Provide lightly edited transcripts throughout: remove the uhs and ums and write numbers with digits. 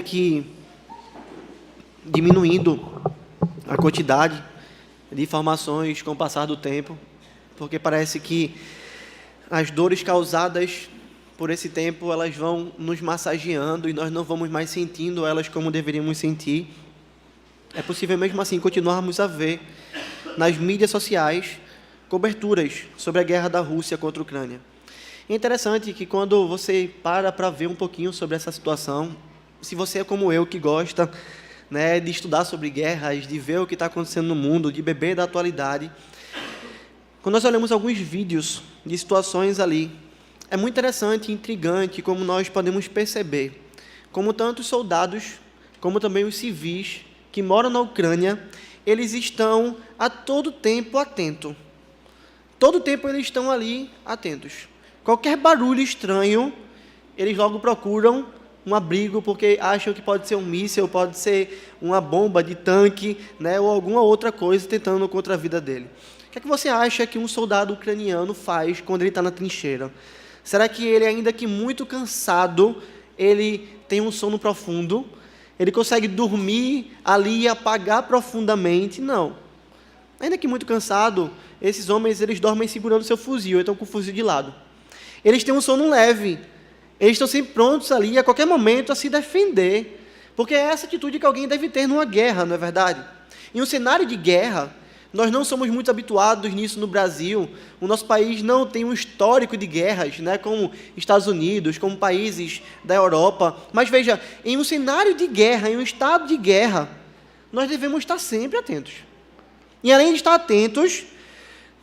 que diminuindo a quantidade de informações com o passar do tempo, porque parece que as dores causadas por esse tempo, elas vão nos massageando e nós não vamos mais sentindo elas como deveríamos sentir. É possível mesmo assim continuarmos a ver nas mídias sociais coberturas sobre a guerra da Rússia contra a Ucrânia. É interessante que quando você para ver um pouquinho sobre essa situação, se você é como eu, que gosta, de estudar sobre guerras, de ver o que está acontecendo no mundo, de beber da atualidade, quando nós olhamos alguns vídeos de situações ali, é muito interessante e intrigante como nós podemos perceber como tanto os soldados, como também os civis que moram na Ucrânia, eles estão a todo tempo atentos. Todo tempo eles estão ali atentos. Qualquer barulho estranho, eles logo procuram um abrigo, porque acham que pode ser um míssil, pode ser uma bomba de tanque, ou alguma outra coisa tentando contra a vida dele. O que é que você acha que um soldado ucraniano faz quando ele está na trincheira? Será que ele, ainda que muito cansado, ele tem um sono profundo? Ele consegue dormir ali e apagar profundamente? Não. Ainda que muito cansado, esses homens eles dormem segurando seu fuzil, eles estão com o fuzil de lado. Eles têm um sono leve. Eles estão sempre prontos ali, a qualquer momento, a se defender. Porque é essa atitude que alguém deve ter numa guerra, não é verdade? Em um cenário de guerra, nós não somos muito habituados nisso no Brasil. O nosso país não tem um histórico de guerras, como Estados Unidos, como países da Europa. Mas veja, em um cenário de guerra, em um estado de guerra, nós devemos estar sempre atentos. E além de estar atentos,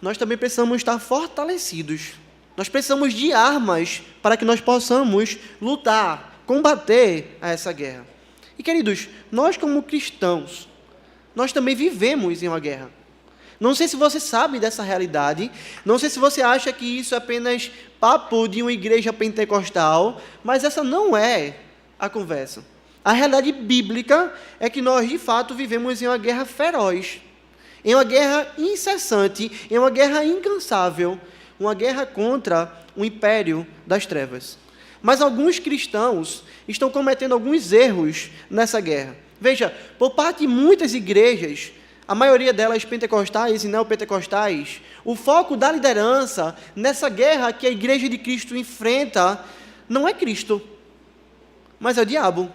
nós também precisamos estar fortalecidos. Nós precisamos de armas para que nós possamos lutar, combater a essa guerra. E, queridos, nós como cristãos, nós também vivemos em uma guerra. Não sei se você sabe dessa realidade, não sei se você acha que isso é apenas papo de uma igreja pentecostal, mas essa não é a conversa. A realidade bíblica é que nós, de fato, vivemos em uma guerra feroz, em uma guerra incessante, em uma guerra incansável, uma guerra contra o império das trevas. Mas alguns cristãos estão cometendo alguns erros nessa guerra. Veja, por parte de muitas igrejas, a maioria delas pentecostais e neopentecostais, o foco da liderança nessa guerra que a Igreja de Cristo enfrenta não é Cristo, mas é o diabo.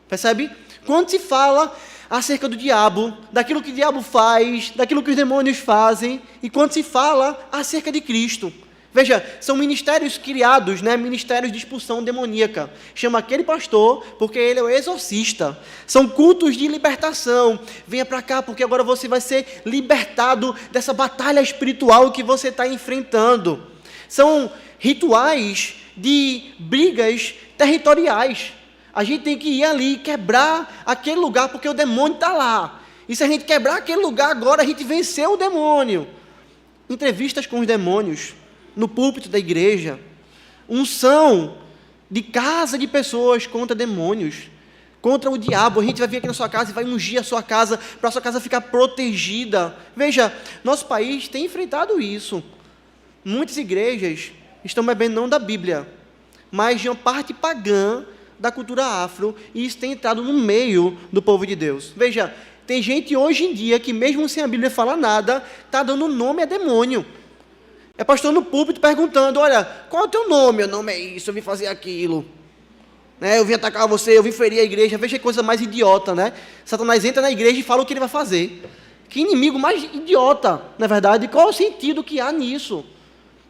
Percebe? Quando se fala acerca do diabo, daquilo que o diabo faz, daquilo que os demônios fazem, e quando se fala acerca de Cristo. Veja, são ministérios criados, ministérios de expulsão demoníaca. Chama aquele pastor porque ele é o exorcista. São cultos de libertação. Venha para cá porque agora você vai ser libertado dessa batalha espiritual que você está enfrentando. São rituais de brigas territoriais. A gente tem que ir ali, quebrar aquele lugar, porque o demônio está lá. E se a gente quebrar aquele lugar agora, a gente venceu o demônio. Entrevistas com os demônios, no púlpito da igreja. Unção de casa de pessoas contra demônios, contra o diabo. A gente vai vir aqui na sua casa e vai ungir a sua casa, para a sua casa ficar protegida. Veja, nosso país tem enfrentado isso. Muitas igrejas estão bebendo não da Bíblia, mas de uma parte pagã da cultura afro, e isso tem entrado no meio do povo de Deus. Veja, tem gente hoje em dia que mesmo sem a Bíblia falar nada, está dando nome a demônio. É pastor no púlpito perguntando, olha, qual é o teu nome? Meu nome é isso, eu vim fazer aquilo. Eu vim atacar você, eu vim ferir a igreja. Veja que coisa mais idiota, Satanás entra na igreja e fala o que ele vai fazer. Que inimigo mais idiota, na verdade. Qual é o sentido que há nisso?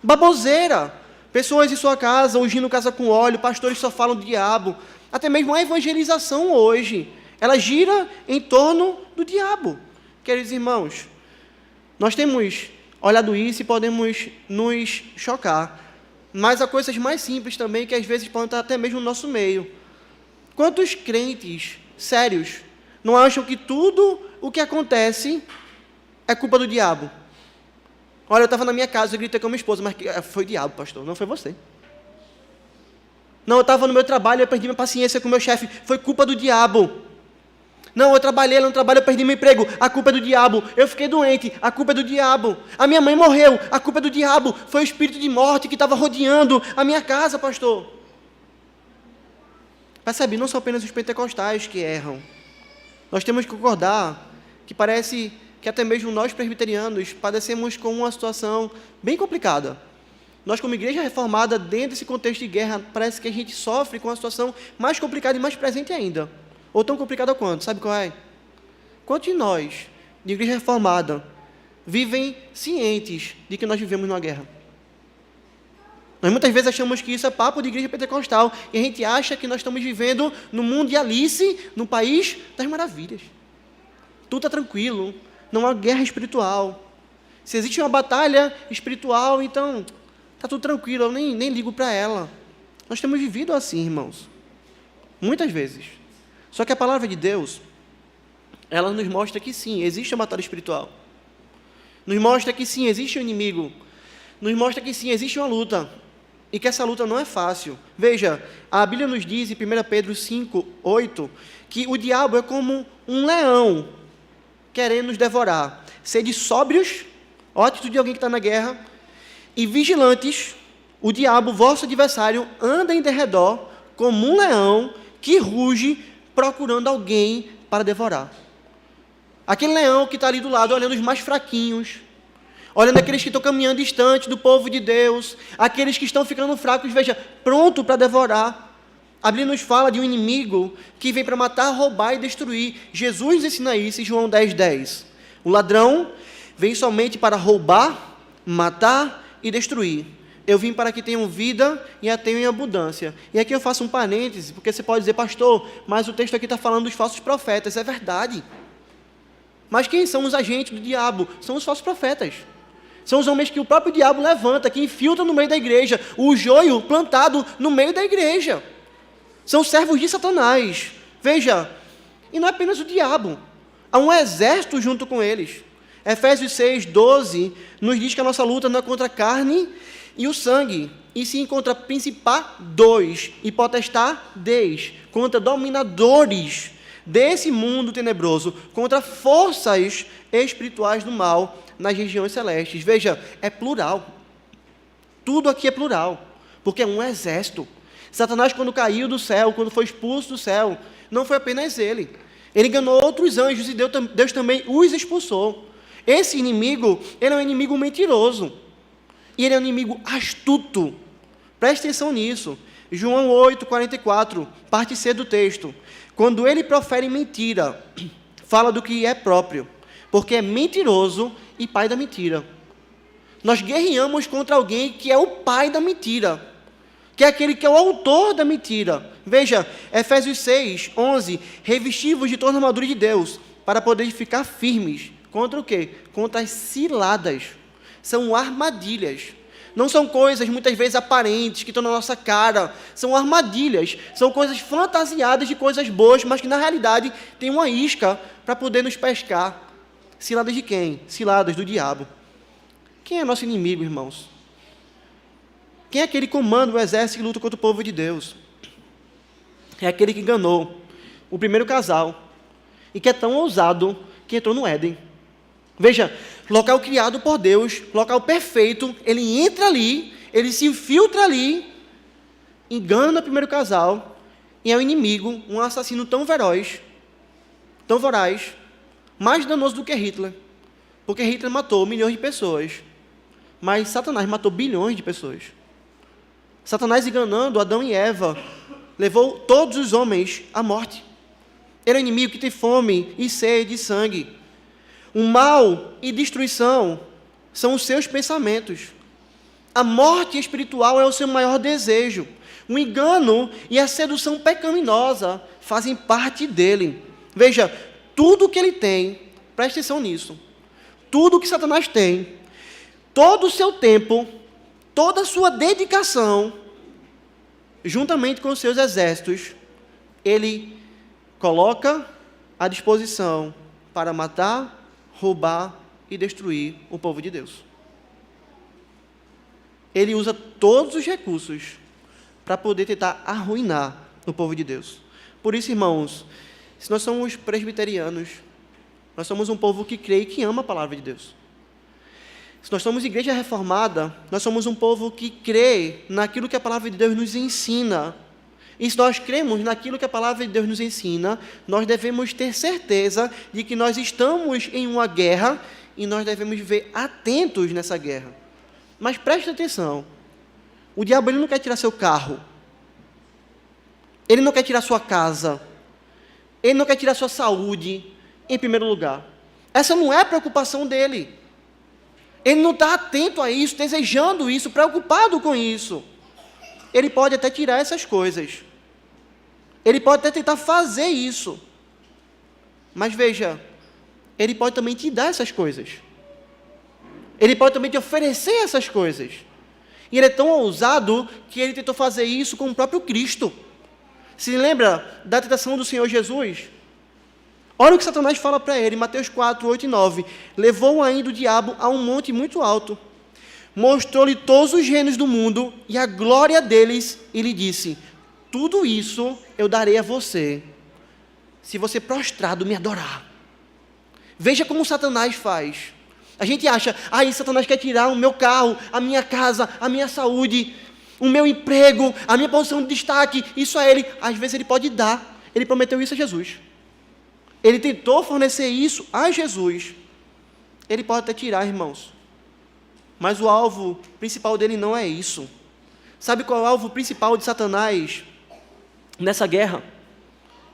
Baboseira. Pessoas em sua casa, ungindo casa com óleo, pastores só falam do diabo. Até mesmo a evangelização hoje, ela gira em torno do diabo. Queridos irmãos, nós temos olhado isso e podemos nos chocar. Mas há coisas mais simples também que às vezes podem estar até mesmo no nosso meio. Quantos crentes sérios não acham que tudo o que acontece é culpa do diabo? Olha, eu estava na minha casa, eu gritei com a minha esposa, mas foi o diabo, pastor, não foi você. Não, eu estava no meu trabalho, eu perdi minha paciência com o meu chefe, foi culpa do diabo. Não, eu trabalhei, no trabalho eu perdi meu emprego, a culpa é do diabo. Eu fiquei doente, a culpa é do diabo. A minha mãe morreu, a culpa é do diabo. Foi o espírito de morte que estava rodeando a minha casa, pastor. Percebe? Não são apenas os pentecostais que erram. Nós temos que concordar que parece que até mesmo nós presbiterianos padecemos com uma situação bem complicada. Nós, como igreja reformada, dentro desse contexto de guerra, parece que a gente sofre com uma situação mais complicada e mais presente ainda. Ou tão complicada quanto? Sabe qual é? Quantos de nós, de igreja reformada, vivem cientes de que nós vivemos numa guerra? Nós muitas vezes achamos que isso é papo de igreja pentecostal e a gente acha que nós estamos vivendo no mundo de Alice, no país das maravilhas. Tudo está tranquilo, não há guerra espiritual. Se existe uma batalha espiritual, então está tudo tranquilo, eu nem ligo para ela. Nós temos vivido assim, irmãos, muitas vezes. Só que a palavra de Deus, ela nos mostra que sim, existe uma batalha espiritual. Nos mostra que sim, existe um inimigo. Nos mostra que sim, existe uma luta. E que essa luta não é fácil. Veja, a Bíblia nos diz em 1 Pedro 5:8, que o diabo é como um leão querendo nos devorar. Sede sóbrios, ó, a atitude de alguém que está na guerra, e vigilantes. O diabo, vosso adversário, anda em derredor como um leão que ruge procurando alguém para devorar. Aquele leão que está ali do lado, olhando os mais fraquinhos, olhando aqueles que estão caminhando distante do povo de Deus, aqueles que estão ficando fracos, veja, pronto para devorar. A Bíblia nos fala de um inimigo que vem para matar, roubar e destruir. Jesus nos ensina isso em João 10:10. O ladrão vem somente para roubar, matar e destruir. Eu vim para que tenham vida e a tenham em abundância. E aqui eu faço um parêntese, porque você pode dizer, pastor, mas o texto aqui está falando dos falsos profetas. É verdade. Mas quem são os agentes do diabo? São os falsos profetas. São os homens que o próprio diabo levanta, que infiltram no meio da igreja, o joio plantado no meio da igreja. São servos de Satanás. Veja, e não é apenas o diabo, há um exército junto com eles. Efésios 6:12 nos diz que a nossa luta não é contra a carne e o sangue, e sim contra principados e potestades, contra dominadores desse mundo tenebroso, contra forças espirituais do mal nas regiões celestes. Veja, é plural. Tudo aqui é plural, porque é um exército. Satanás, quando caiu do céu, quando foi expulso do céu, não foi apenas ele. Ele enganou outros anjos e Deus também os expulsou. Esse inimigo, ele é um inimigo mentiroso. E ele é um inimigo astuto. Preste atenção nisso. João 8:44, parte C do texto. Quando ele profere mentira, fala do que é próprio, porque é mentiroso e pai da mentira. Nós guerreamos contra alguém que é o pai da mentira, que é aquele que é o autor da mentira. Veja, Efésios 6:11, revesti-vos de toda a armadura de Deus, para poder ficar firmes. Contra o quê? Contra as ciladas. São armadilhas. Não são coisas, muitas vezes, aparentes, que estão na nossa cara. São armadilhas. São coisas fantasiadas de coisas boas, mas que, na realidade, tem uma isca para poder nos pescar. Ciladas de quem? Ciladas do diabo. Quem é nosso inimigo, irmãos? Quem é aquele que comanda o exército que luta contra o povo de Deus? É aquele que enganou o primeiro casal e que é tão ousado que entrou no Éden. Veja, local criado por Deus, local perfeito, ele entra ali, ele se infiltra ali, engana o primeiro casal e é o inimigo, um assassino tão feroz, tão voraz, mais danoso do que Hitler, porque Hitler matou milhões de pessoas, mas Satanás matou bilhões de pessoas. Satanás, enganando Adão e Eva, levou todos os homens à morte. Ele é um inimigo que tem fome e sede de sangue. O mal e destruição são os seus pensamentos. A morte espiritual é o seu maior desejo. O engano e a sedução pecaminosa fazem parte dele. Veja, tudo que ele tem, preste atenção nisso, tudo que Satanás tem, todo o seu tempo, toda a sua dedicação, juntamente com os seus exércitos, ele coloca à disposição para matar, roubar e destruir o povo de Deus. Ele usa todos os recursos para poder tentar arruinar o povo de Deus. Por isso, irmãos, se nós somos presbiterianos, nós somos um povo que crê e que ama a palavra de Deus. Se nós somos igreja reformada, nós somos um povo que crê naquilo que a palavra de Deus nos ensina. E se nós cremos naquilo que a palavra de Deus nos ensina, nós devemos ter certeza de que nós estamos em uma guerra e nós devemos viver atentos nessa guerra. Mas preste atenção, o diabo ele não quer tirar seu carro, ele não quer tirar sua casa, ele não quer tirar sua saúde, em primeiro lugar. Essa não é a preocupação dele. Ele não está atento a isso, desejando isso, preocupado com isso. Ele pode até tirar essas coisas. Ele pode até tentar fazer isso. Mas veja, ele pode também te dar essas coisas. Ele pode também te oferecer essas coisas. E ele é tão ousado que ele tentou fazer isso com o próprio Cristo. Se lembra da tentação do Senhor Jesus? Olha o que Satanás fala para ele, Mateus 4, 8 e 9. Levou ainda o diabo a um monte muito alto, mostrou-lhe todos os reinos do mundo e a glória deles, e lhe disse: tudo isso eu darei a você, se você prostrado me adorar. Veja como Satanás faz. A gente acha, Satanás quer tirar o meu carro, a minha casa, a minha saúde, o meu emprego, a minha posição de destaque, isso a ele. Às vezes ele pode dar. Ele prometeu isso a Jesus. Ele tentou fornecer isso a Jesus. Ele pode até tirar, irmãos. Mas o alvo principal dele não é isso. Sabe qual é o alvo principal de Satanás nessa guerra?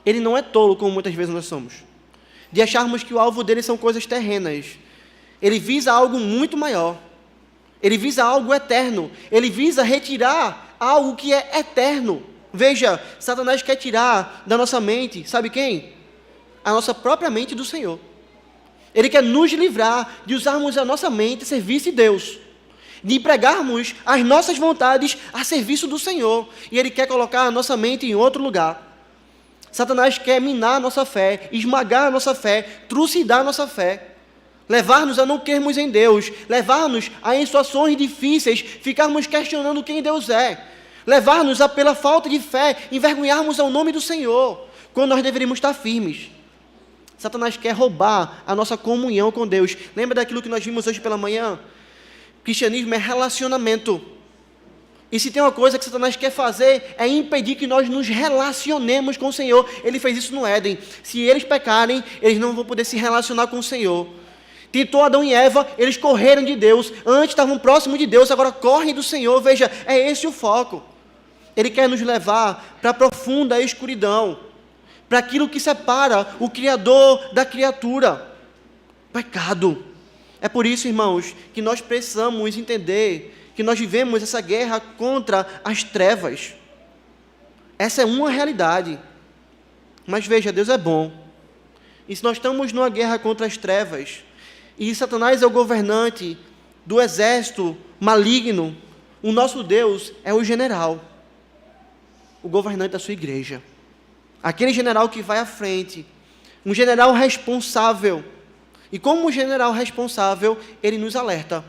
Ele não é tolo, como muitas vezes nós somos, de acharmos que o alvo dele são coisas terrenas. Ele visa algo muito maior. Ele visa algo eterno. Ele visa retirar algo que é eterno. Veja, Satanás quer tirar da nossa mente, sabe quem? A nossa própria mente do Senhor. Ele quer nos livrar de usarmos a nossa mente a serviço de Deus, de empregarmos as nossas vontades a serviço do Senhor. E ele quer colocar a nossa mente em outro lugar. Satanás quer minar a nossa fé, esmagar a nossa fé, trucidar a nossa fé, levar-nos a não crermos em Deus, levar-nos a, em situações difíceis, ficarmos questionando quem Deus é, levar-nos a, pela falta de fé, envergonharmos ao nome do Senhor, quando nós deveríamos estar firmes. Satanás quer roubar a nossa comunhão com Deus. Lembra daquilo que nós vimos hoje pela manhã? Cristianismo é relacionamento. E se tem uma coisa que Satanás quer fazer, é impedir que nós nos relacionemos com o Senhor. Ele fez isso no Éden. Se eles pecarem, eles não vão poder se relacionar com o Senhor. Tentou Adão e Eva, eles correram de Deus. Antes estavam próximos de Deus, agora correm do Senhor. Veja, é esse o foco. Ele quer nos levar para a profunda escuridão, para aquilo que separa o Criador da criatura. Pecado. É por isso, irmãos, que nós precisamos entender que nós vivemos essa guerra contra as trevas. Essa é uma realidade. Mas veja, Deus é bom. E se nós estamos numa guerra contra as trevas, e Satanás é o governante do exército maligno, o nosso Deus é o general, o governante da sua igreja. Aquele general que vai à frente, um general responsável. E como general responsável, ele nos alerta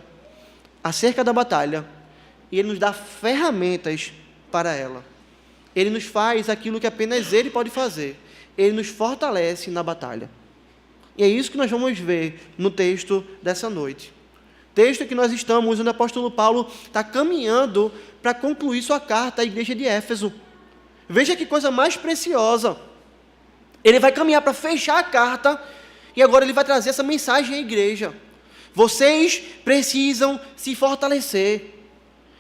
acerca da batalha, e ele nos dá ferramentas para ela. Ele nos faz aquilo que apenas ele pode fazer. Ele nos fortalece na batalha. E é isso que nós vamos ver no texto dessa noite. Texto que nós estamos, onde o apóstolo Paulo está caminhando para concluir sua carta à igreja de Éfeso. Veja que coisa mais preciosa. Ele vai caminhar para fechar a carta, e agora ele vai trazer essa mensagem à igreja. Vocês precisam se fortalecer.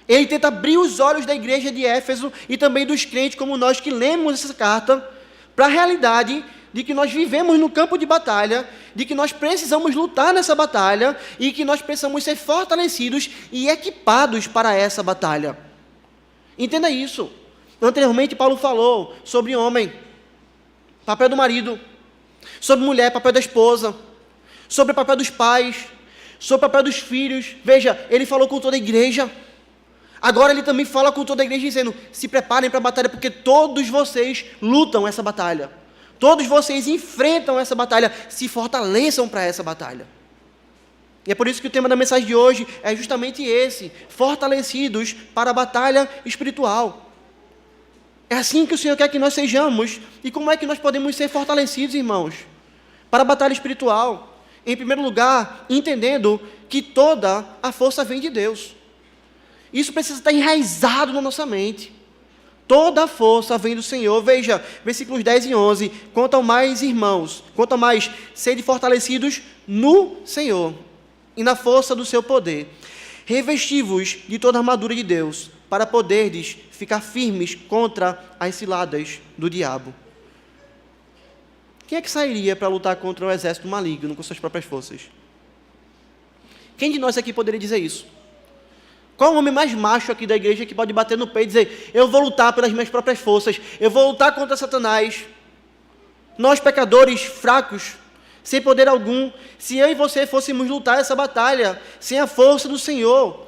Ele tenta abrir os olhos da igreja de Éfeso e também dos crentes como nós que lemos essa carta para a realidade de que nós vivemos no campo de batalha, de que nós precisamos lutar nessa batalha e que nós precisamos ser fortalecidos e equipados para essa batalha. Entenda isso. Anteriormente Paulo falou sobre homem, papel do marido, sobre mulher, papel da esposa, sobre o papel dos pais, sobre o papel dos filhos. Veja, ele falou com toda a igreja. Agora ele também fala com toda a igreja dizendo: se preparem para a batalha, porque todos vocês lutam essa batalha. Todos vocês enfrentam essa batalha, se fortaleçam para essa batalha. E é por isso que o tema da mensagem de hoje é justamente esse: fortalecidos para a batalha espiritual. É assim que o Senhor quer que nós sejamos. E como é que nós podemos ser fortalecidos, irmãos, para a batalha espiritual? Em primeiro lugar, entendendo que toda a força vem de Deus. Isso precisa estar enraizado na nossa mente. Toda a força vem do Senhor. Veja, versículos 10 e 11. Quanto ao mais, irmãos, quanto ao mais, sede fortalecidos no Senhor e na força do seu poder. Revesti-vos de toda a armadura de Deus, para poderdes ficar firmes contra as ciladas do diabo. Quem é que sairia para lutar contra o exército maligno com suas próprias forças? Quem de nós aqui poderia dizer isso? Qual o homem mais macho aqui da igreja que pode bater no peito e dizer: eu vou lutar pelas minhas próprias forças, eu vou lutar contra Satanás? Nós, pecadores, fracos, sem poder algum, se eu e você fôssemos lutar essa batalha sem a força do Senhor,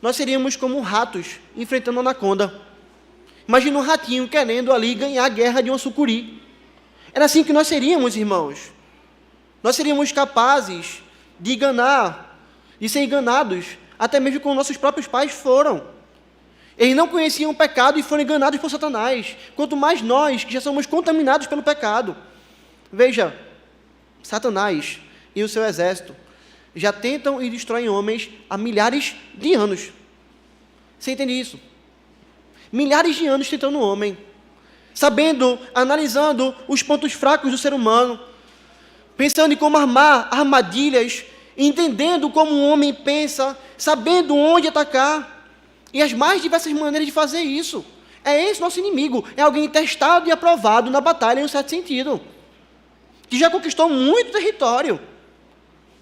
nós seríamos como ratos enfrentando uma anaconda. Imagina um ratinho querendo ali ganhar a guerra de uma sucuri. Era assim que nós seríamos, irmãos. Nós seríamos capazes de enganar, de ser enganados, até mesmo como nossos próprios pais foram. Eles não conheciam o pecado e foram enganados por Satanás. Quanto mais nós, que já somos contaminados pelo pecado. Veja, Satanás e o seu exército já tentam e destroem homens há milhares de anos. Você entende isso? Milhares de anos tentando o homem, sabendo, analisando os pontos fracos do ser humano, pensando em como armar armadilhas, entendendo como um homem pensa, sabendo onde atacar, e as mais diversas maneiras de fazer isso. É esse nosso inimigo, é alguém testado e aprovado na batalha em um certo sentido, que já conquistou muito território.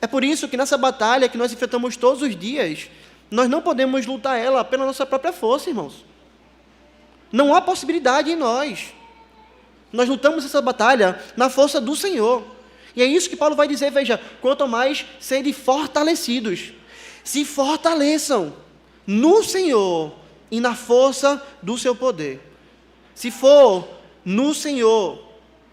É por isso que nessa batalha que nós enfrentamos todos os dias, nós não podemos lutar ela pela nossa própria força, irmãos. Não há possibilidade em nós. Nós lutamos essa batalha na força do Senhor. E é isso que Paulo vai dizer, veja, quanto mais serem fortalecidos. Se fortaleçam no Senhor e na força do seu poder. Se for no Senhor,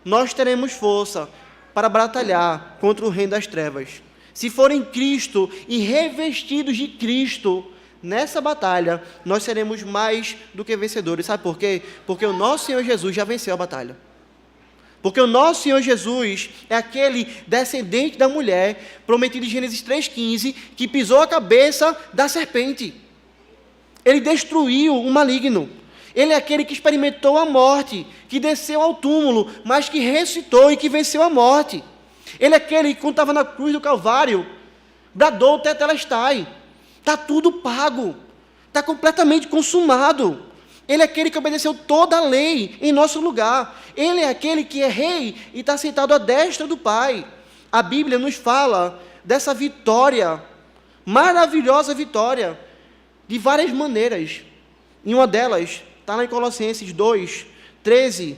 nós teremos força para batalhar contra o reino das trevas. Se for em Cristo e revestidos de Cristo, nessa batalha, nós seremos mais do que vencedores. Sabe por quê? Porque o nosso Senhor Jesus já venceu a batalha. Porque o nosso Senhor Jesus é aquele descendente da mulher, prometido em Gênesis 3,15, que pisou a cabeça da serpente. Ele destruiu o maligno. Ele é aquele que experimentou a morte, que desceu ao túmulo, mas que ressuscitou e que venceu a morte. Ele é aquele que, quando estava na cruz do Calvário, bradou tetelestai. Está tudo pago. Está completamente consumado. Ele é aquele que obedeceu toda a lei em nosso lugar. Ele é aquele que é rei e está sentado à destra do Pai. A Bíblia nos fala dessa vitória, maravilhosa vitória, de várias maneiras. E uma delas está lá em Colossenses 2, 13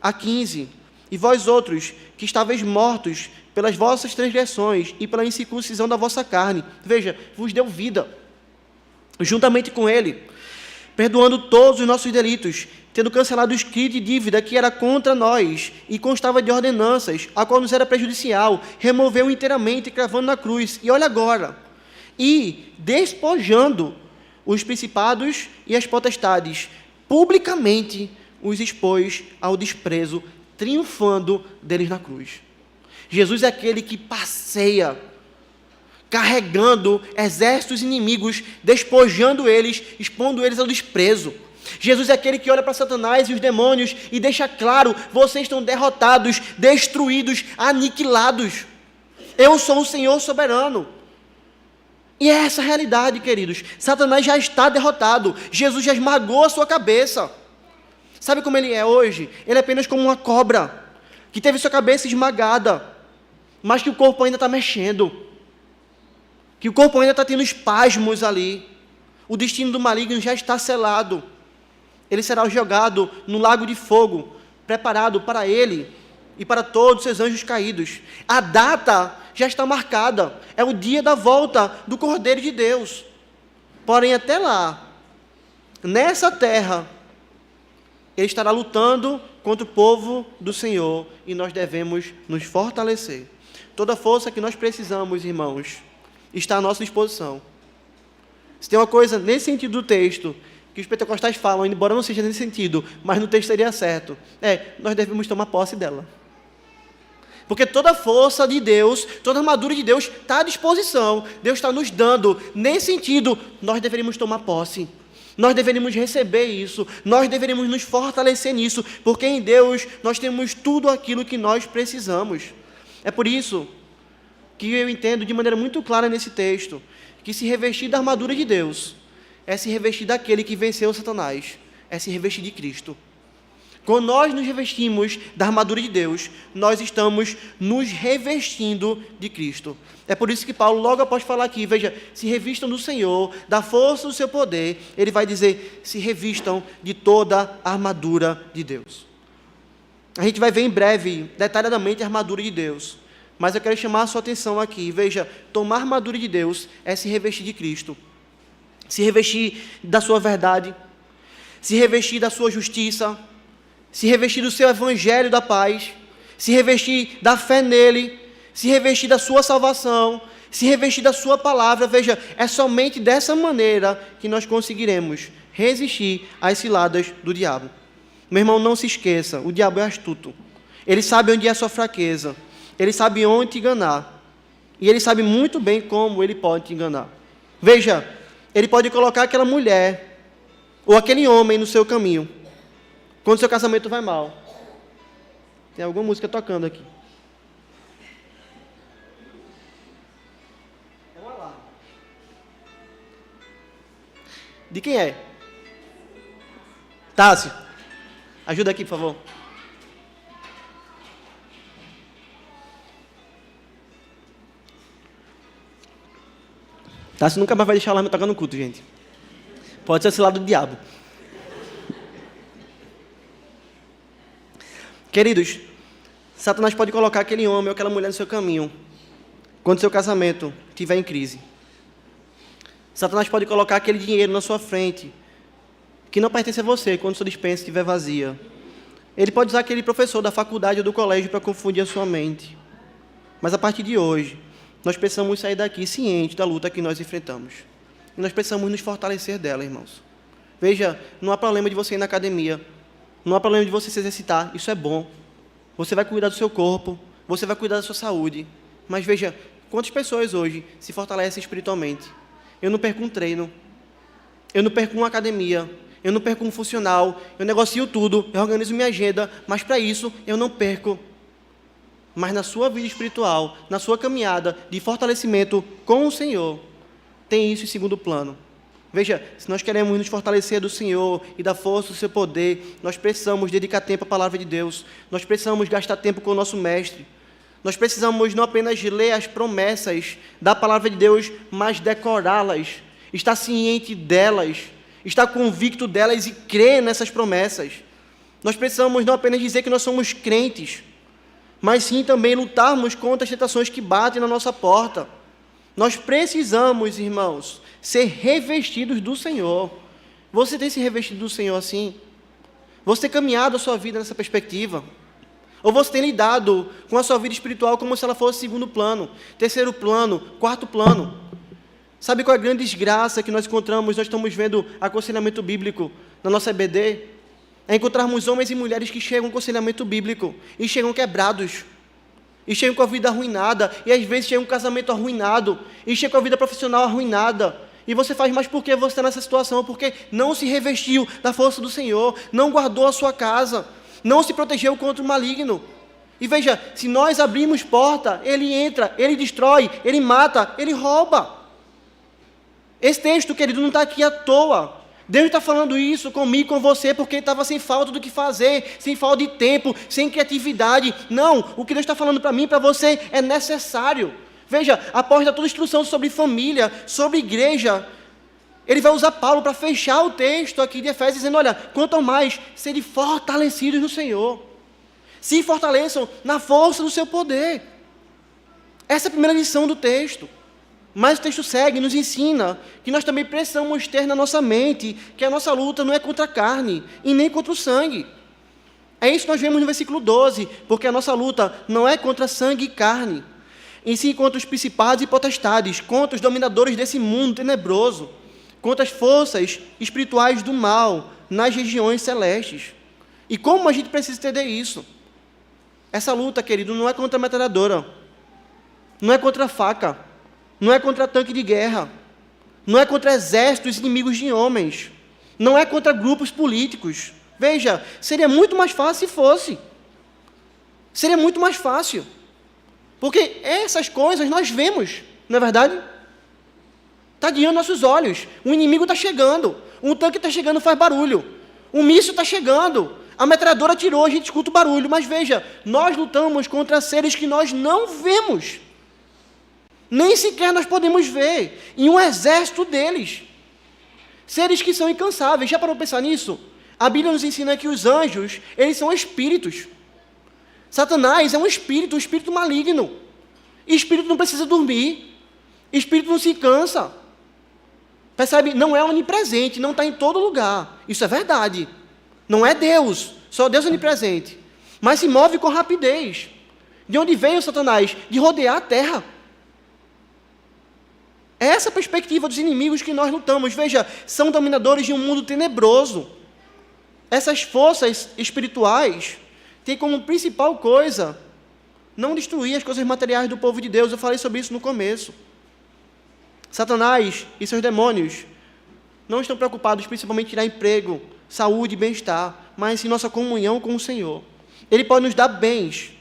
a 15. E vós outros, que estáveis mortos pelas vossas transgressões e pela incircuncisão da vossa carne, veja, vos deu vida, juntamente com ele, perdoando todos os nossos delitos, tendo cancelado o escrito de dívida que era contra nós e constava de ordenanças, a qual nos era prejudicial, removeu inteiramente, cravando na cruz. E olha agora, e despojando os principados e as potestades, publicamente os expôs ao desprezo, triunfando deles na cruz. Jesus é aquele que passeia, carregando exércitos inimigos, despojando eles, expondo eles ao desprezo. Jesus é aquele que olha para Satanás e os demônios e deixa claro: vocês estão derrotados, destruídos, aniquilados. Eu sou o Senhor soberano. E é essa a realidade, queridos. Satanás já está derrotado. Jesus já esmagou a sua cabeça. Sabe como ele é hoje? Ele é apenas como uma cobra, que teve sua cabeça esmagada, mas que o corpo ainda está mexendo, que o corpo ainda está tendo espasmos ali. O destino do maligno já está selado. Ele será jogado no lago de fogo, preparado para ele e para todos os seus anjos caídos. A data já está marcada, é o dia da volta do Cordeiro de Deus. Porém, até lá, nessa terra, ele estará lutando contra o povo do Senhor e nós devemos nos fortalecer. Toda a força que nós precisamos, irmãos, está à nossa disposição. Se tem uma coisa nesse sentido do texto que os pentecostais falam, embora não seja nesse sentido, mas no texto seria certo, nós devemos tomar posse dela. Porque toda a força de Deus, toda a armadura de Deus está à disposição. Deus está nos dando. Nesse sentido, nós deveríamos tomar posse. Nós deveríamos receber isso, nós deveríamos nos fortalecer nisso, porque em Deus nós temos tudo aquilo que nós precisamos. É por isso que eu entendo de maneira muito clara nesse texto, que se revestir da armadura de Deus é se revestir daquele que venceu Satanás, é se revestir de Cristo. Quando nós nos revestimos da armadura de Deus, nós estamos nos revestindo de Cristo. É por isso que Paulo, logo após falar aqui, veja, se revistam do Senhor, da força do seu poder, ele vai dizer, se revistam de toda a armadura de Deus. A gente vai ver em breve, detalhadamente, a armadura de Deus. Mas eu quero chamar a sua atenção aqui. Veja, tomar a armadura de Deus é se revestir de Cristo. Se revestir da sua verdade, se revestir da sua justiça, se revestir do seu evangelho da paz, se revestir da fé nele, se revestir da sua salvação, se revestir da sua palavra. Veja, é somente dessa maneira que nós conseguiremos resistir às ciladas do diabo. Meu irmão, não se esqueça, o diabo é astuto. Ele sabe onde é a sua fraqueza, ele sabe onde te enganar, e ele sabe muito bem como ele pode te enganar. Veja, ele pode colocar aquela mulher ou aquele homem no seu caminho, quando seu casamento vai mal. Tem alguma música tocando aqui. É um alarme. De quem é? Tássio, ajuda aqui, por favor. Tássio nunca mais vai deixar o alarme tocar no culto, gente. Pode ser esse lado do diabo. Queridos, Satanás pode colocar aquele homem ou aquela mulher no seu caminho, quando seu casamento estiver em crise. Satanás pode colocar aquele dinheiro na sua frente, que não pertence a você, quando sua despensa estiver vazia. Ele pode usar aquele professor da faculdade ou do colégio para confundir a sua mente. Mas a partir de hoje, nós precisamos sair daqui cientes da luta que nós enfrentamos. E nós precisamos nos fortalecer dela, irmãos. Veja, não há problema de você ir na academia, não há problema de você se exercitar, isso é bom. Você vai cuidar do seu corpo, você vai cuidar da sua saúde. Mas veja, quantas pessoas hoje se fortalecem espiritualmente? Eu não perco um treino, eu não perco uma academia, eu não perco um funcional, eu negocio tudo, eu organizo minha agenda, mas para isso eu não perco. Mas na sua vida espiritual, na sua caminhada de fortalecimento com o Senhor, tem isso em segundo plano. Veja, se nós queremos nos fortalecer do Senhor e da força do seu poder, nós precisamos dedicar tempo à palavra de Deus, nós precisamos gastar tempo com o nosso Mestre, nós precisamos não apenas ler as promessas da palavra de Deus, mas decorá-las, estar ciente delas, estar convicto delas e crer nessas promessas. Nós precisamos não apenas dizer que nós somos crentes, mas sim também lutarmos contra as tentações que batem na nossa porta. Nós precisamos, irmãos, ser revestidos do Senhor. Você tem se revestido do Senhor assim? Você tem caminhado a sua vida nessa perspectiva? Ou você tem lidado com a sua vida espiritual como se ela fosse segundo plano, terceiro plano, quarto plano? Sabe qual é a grande desgraça que nós encontramos? Nós estamos vendo aconselhamento bíblico na nossa EBD. É encontrarmos homens e mulheres que chegam com aconselhamento bíblico e chegam quebrados, e chegam com a vida arruinada, e às vezes chegam com o casamento arruinado, e chegam com a vida profissional arruinada. E você faz, mas por que você está nessa situação? Porque não se revestiu da força do Senhor, não guardou a sua casa, não se protegeu contra o maligno. E veja, se nós abrimos porta, ele entra, ele destrói, ele mata, ele rouba. Esse texto, querido, não está aqui à toa. Deus está falando isso comigo, com você, porque ele estava sem falta do que fazer, sem falta de tempo, sem criatividade. Não, o que Deus está falando para mim e para você é necessário. Veja, após dar toda a instrução sobre família, sobre igreja, ele vai usar Paulo para fechar o texto aqui de Efésios, dizendo, olha, quanto ao mais, serem fortalecidos no Senhor. Se fortaleçam na força do seu poder. Essa é a primeira lição do texto. Mas o texto segue e nos ensina que nós também precisamos ter na nossa mente que a nossa luta não é contra a carne e nem contra o sangue. É isso que nós vemos no versículo 12, porque a nossa luta não é contra sangue e carne, em si contra os principados e potestades, contra os dominadores desse mundo tenebroso, contra as forças espirituais do mal nas regiões celestes. E como a gente precisa entender isso? Essa luta, querido, não é contra a metralhadora, não é contra a faca, não é contra tanque de guerra, não é contra exércitos inimigos de homens. não é contra grupos políticos. Veja, seria muito mais fácil se fosse. Seria muito mais fácil. Porque essas coisas nós vemos, não é verdade? Está diante dos nossos olhos. O inimigo está chegando. Um tanque está chegando, faz barulho. Um míssil está chegando. A metralhadora atirou, a gente escuta o barulho. Mas veja, nós lutamos contra seres que nós não vemos. Nem sequer nós podemos ver. E um exército deles. Seres que são incansáveis. Já parou para pensar nisso? A Bíblia nos ensina que os anjos, eles são espíritos. Satanás é um espírito maligno. E espírito não precisa dormir. Espírito não se cansa. Percebe? Não é onipresente, não está em todo lugar. Isso é verdade. Não é Deus, só Deus é onipresente. Mas se move com rapidez. De onde veio Satanás? De rodear a terra. É essa a perspectiva dos inimigos que nós lutamos. Veja, são dominadores de um mundo tenebroso. Essas forças espirituais têm como principal coisa não destruir as coisas materiais do povo de Deus. Eu falei sobre isso no começo. Satanás e seus demônios não estão preocupados principalmente em tirar emprego, saúde e bem-estar, mas em nossa comunhão com o Senhor. Ele pode nos dar bens,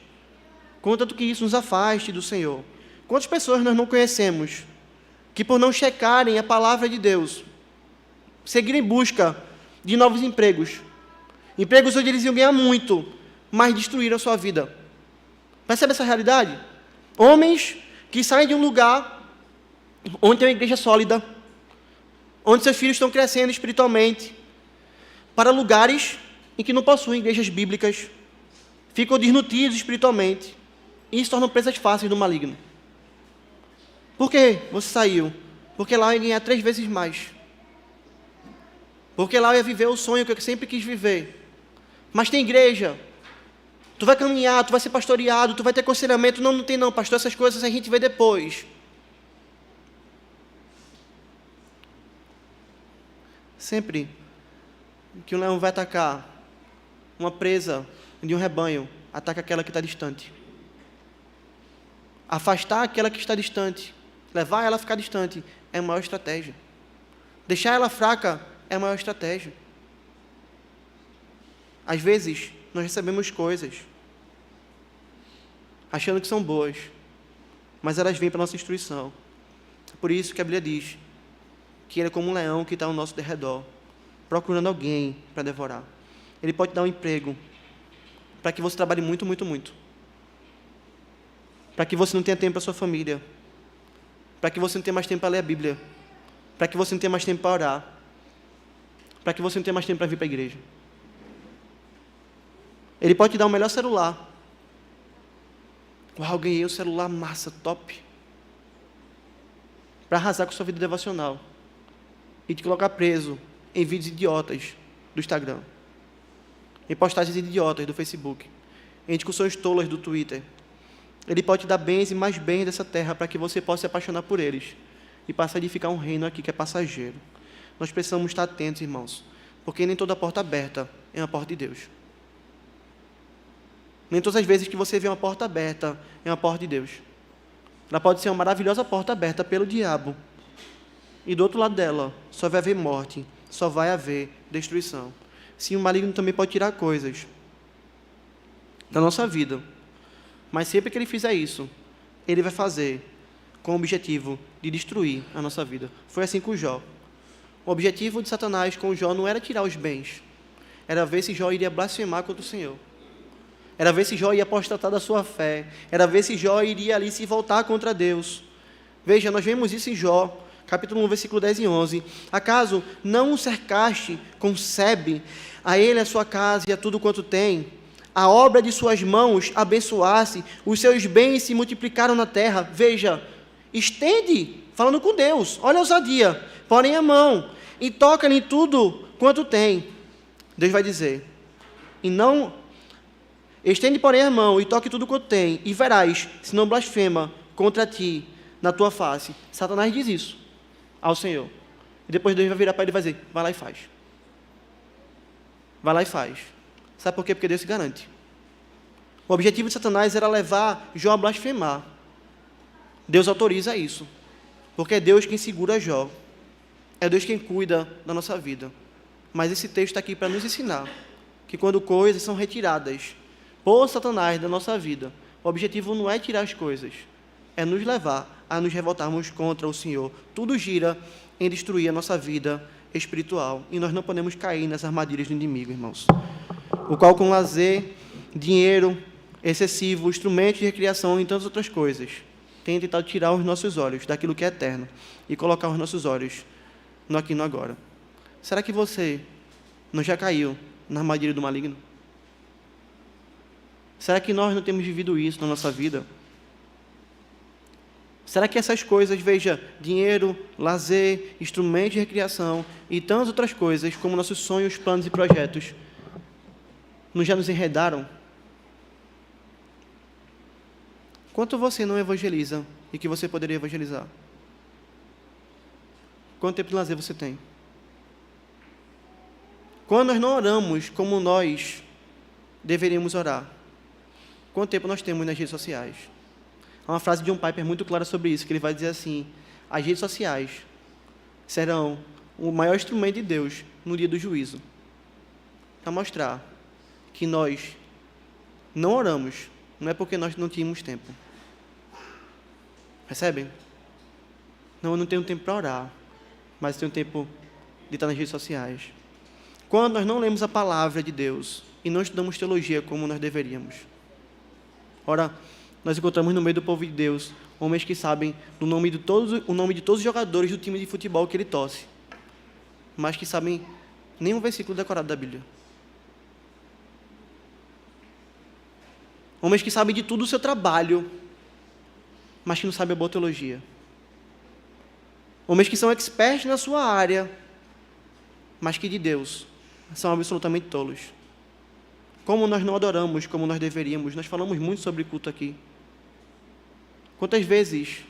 contanto que isso nos afaste do Senhor. Quantas pessoas nós não conhecemos que, por não checarem a palavra de Deus, seguirem em busca de novos empregos onde eles iam ganhar muito, mas destruíram a sua vida? Percebe essa realidade? Homens que saem de um lugar onde tem uma igreja sólida, onde seus filhos estão crescendo espiritualmente, para lugares em que não possuem igrejas bíblicas, ficam desnutridos espiritualmente, e se tornam presas fáceis do maligno. Por que você saiu? Porque lá eu ia ganhar 3 vezes mais. Porque lá eu ia viver o sonho que eu sempre quis viver. Mas tem igreja. Tu vai caminhar, tu vai ser pastoreado, tu vai ter aconselhamento. Não, não tem não, pastor, essas coisas a gente vê depois. Sempre que um leão vai atacar uma presa de um rebanho, ataca aquela que está distante. Afastar aquela que está distante, levar ela a ficar distante, é a maior estratégia. Deixar ela fraca é a maior estratégia. Às vezes, nós recebemos coisas, achando que são boas, mas elas vêm para a nossa instrução. Por isso que a Bíblia diz que ele é como um leão que está ao nosso derredor, procurando alguém para devorar. Ele pode dar um emprego, para que você trabalhe muito, muito, muito. Para que você não tenha tempo para a sua família. Para que você não tenha mais tempo para ler a Bíblia. Para que você não tenha mais tempo para orar. Para que você não tenha mais tempo para vir para a igreja. Ele pode te dar o melhor celular. Uau, ganhei um celular massa, top. Para arrasar com sua vida devocional. E te colocar preso em vídeos idiotas do Instagram. Em postagens idiotas do Facebook. Em discussões tolas do Twitter. Ele pode te dar bens e mais bens dessa terra para que você possa se apaixonar por eles. E passar a edificar um reino aqui que é passageiro. Nós precisamos estar atentos, irmãos. Porque nem toda porta aberta é uma porta de Deus. Nem todas as vezes que você vê uma porta aberta é uma porta de Deus. Ela pode ser uma maravilhosa porta aberta pelo diabo. E do outro lado dela, só vai haver morte, só vai haver destruição. Sim, o maligno também pode tirar coisas da nossa vida. Mas sempre que ele fizer isso, ele vai fazer com o objetivo de destruir a nossa vida. Foi assim com Jó. O objetivo de Satanás com Jó não era tirar os bens. Era ver se Jó iria blasfemar contra o Senhor. Era ver se Jó ia apostatar da sua fé. Era ver se Jó iria ali se voltar contra Deus. Veja, nós vemos isso em Jó, capítulo 1, versículo 10 e 11. Acaso não o cercaste com sebe, a ele, a sua casa e a tudo quanto tem? A obra de suas mãos abençoasse, os seus bens se multiplicaram na terra. Veja, estende, falando com Deus, olha a ousadia, porém a mão, e toca-lhe em tudo quanto tem. Deus vai dizer, estende, porém, a mão, e toque tudo quanto tem, e verás, se não blasfema contra ti, na tua face. Satanás diz isso ao Senhor. E depois Deus vai virar para ele e vai dizer, vai lá e faz. Vai lá e faz. Sabe por quê? Porque Deus se garante. O objetivo de Satanás era levar Jó a blasfemar. Deus autoriza isso. Porque é Deus quem segura Jó. É Deus quem cuida da nossa vida. Mas esse texto está aqui para nos ensinar que quando coisas são retiradas por Satanás da nossa vida, o objetivo não é tirar as coisas, é nos levar a nos revoltarmos contra o Senhor. Tudo gira em destruir a nossa vida espiritual, e nós não podemos cair nas armadilhas do inimigo, irmãos. O qual com lazer, dinheiro excessivo, instrumentos de recreação e tantas outras coisas, tem tentado tirar os nossos olhos daquilo que é eterno e colocar os nossos olhos no aqui e no agora. Será que você não já caiu na armadilha do maligno? Será que nós não temos vivido isso na nossa vida? Será que essas coisas, veja, dinheiro, lazer, instrumentos de recreação e tantas outras coisas, como nossos sonhos, planos e projetos, não já nos enredaram? Quanto você não evangeliza e que você poderia evangelizar? Quanto tempo de lazer você tem? Quando nós não oramos como nós deveríamos orar, quanto tempo nós temos nas redes sociais? Há uma frase de John Piper muito clara sobre isso, que ele vai dizer assim: as redes sociais serão o maior instrumento de Deus no dia do juízo, para mostrar que nós não oramos, não é porque nós não tínhamos tempo. Percebem? Não, eu não tenho tempo para orar, mas eu tenho tempo de estar nas redes sociais. Quando nós não lemos a palavra de Deus e não estudamos teologia como nós deveríamos. Ora, nós encontramos no meio do povo de Deus homens que sabem o nome de todos os jogadores do time de futebol que ele torce, mas que sabem nenhum versículo decorado da Bíblia. Homens que sabem de tudo o seu trabalho, mas que não sabem a boa teologia. Homens que são experts na sua área, mas que de Deus são absolutamente tolos. Como nós não adoramos como nós deveríamos. Nós falamos muito sobre culto aqui. Quantas vezes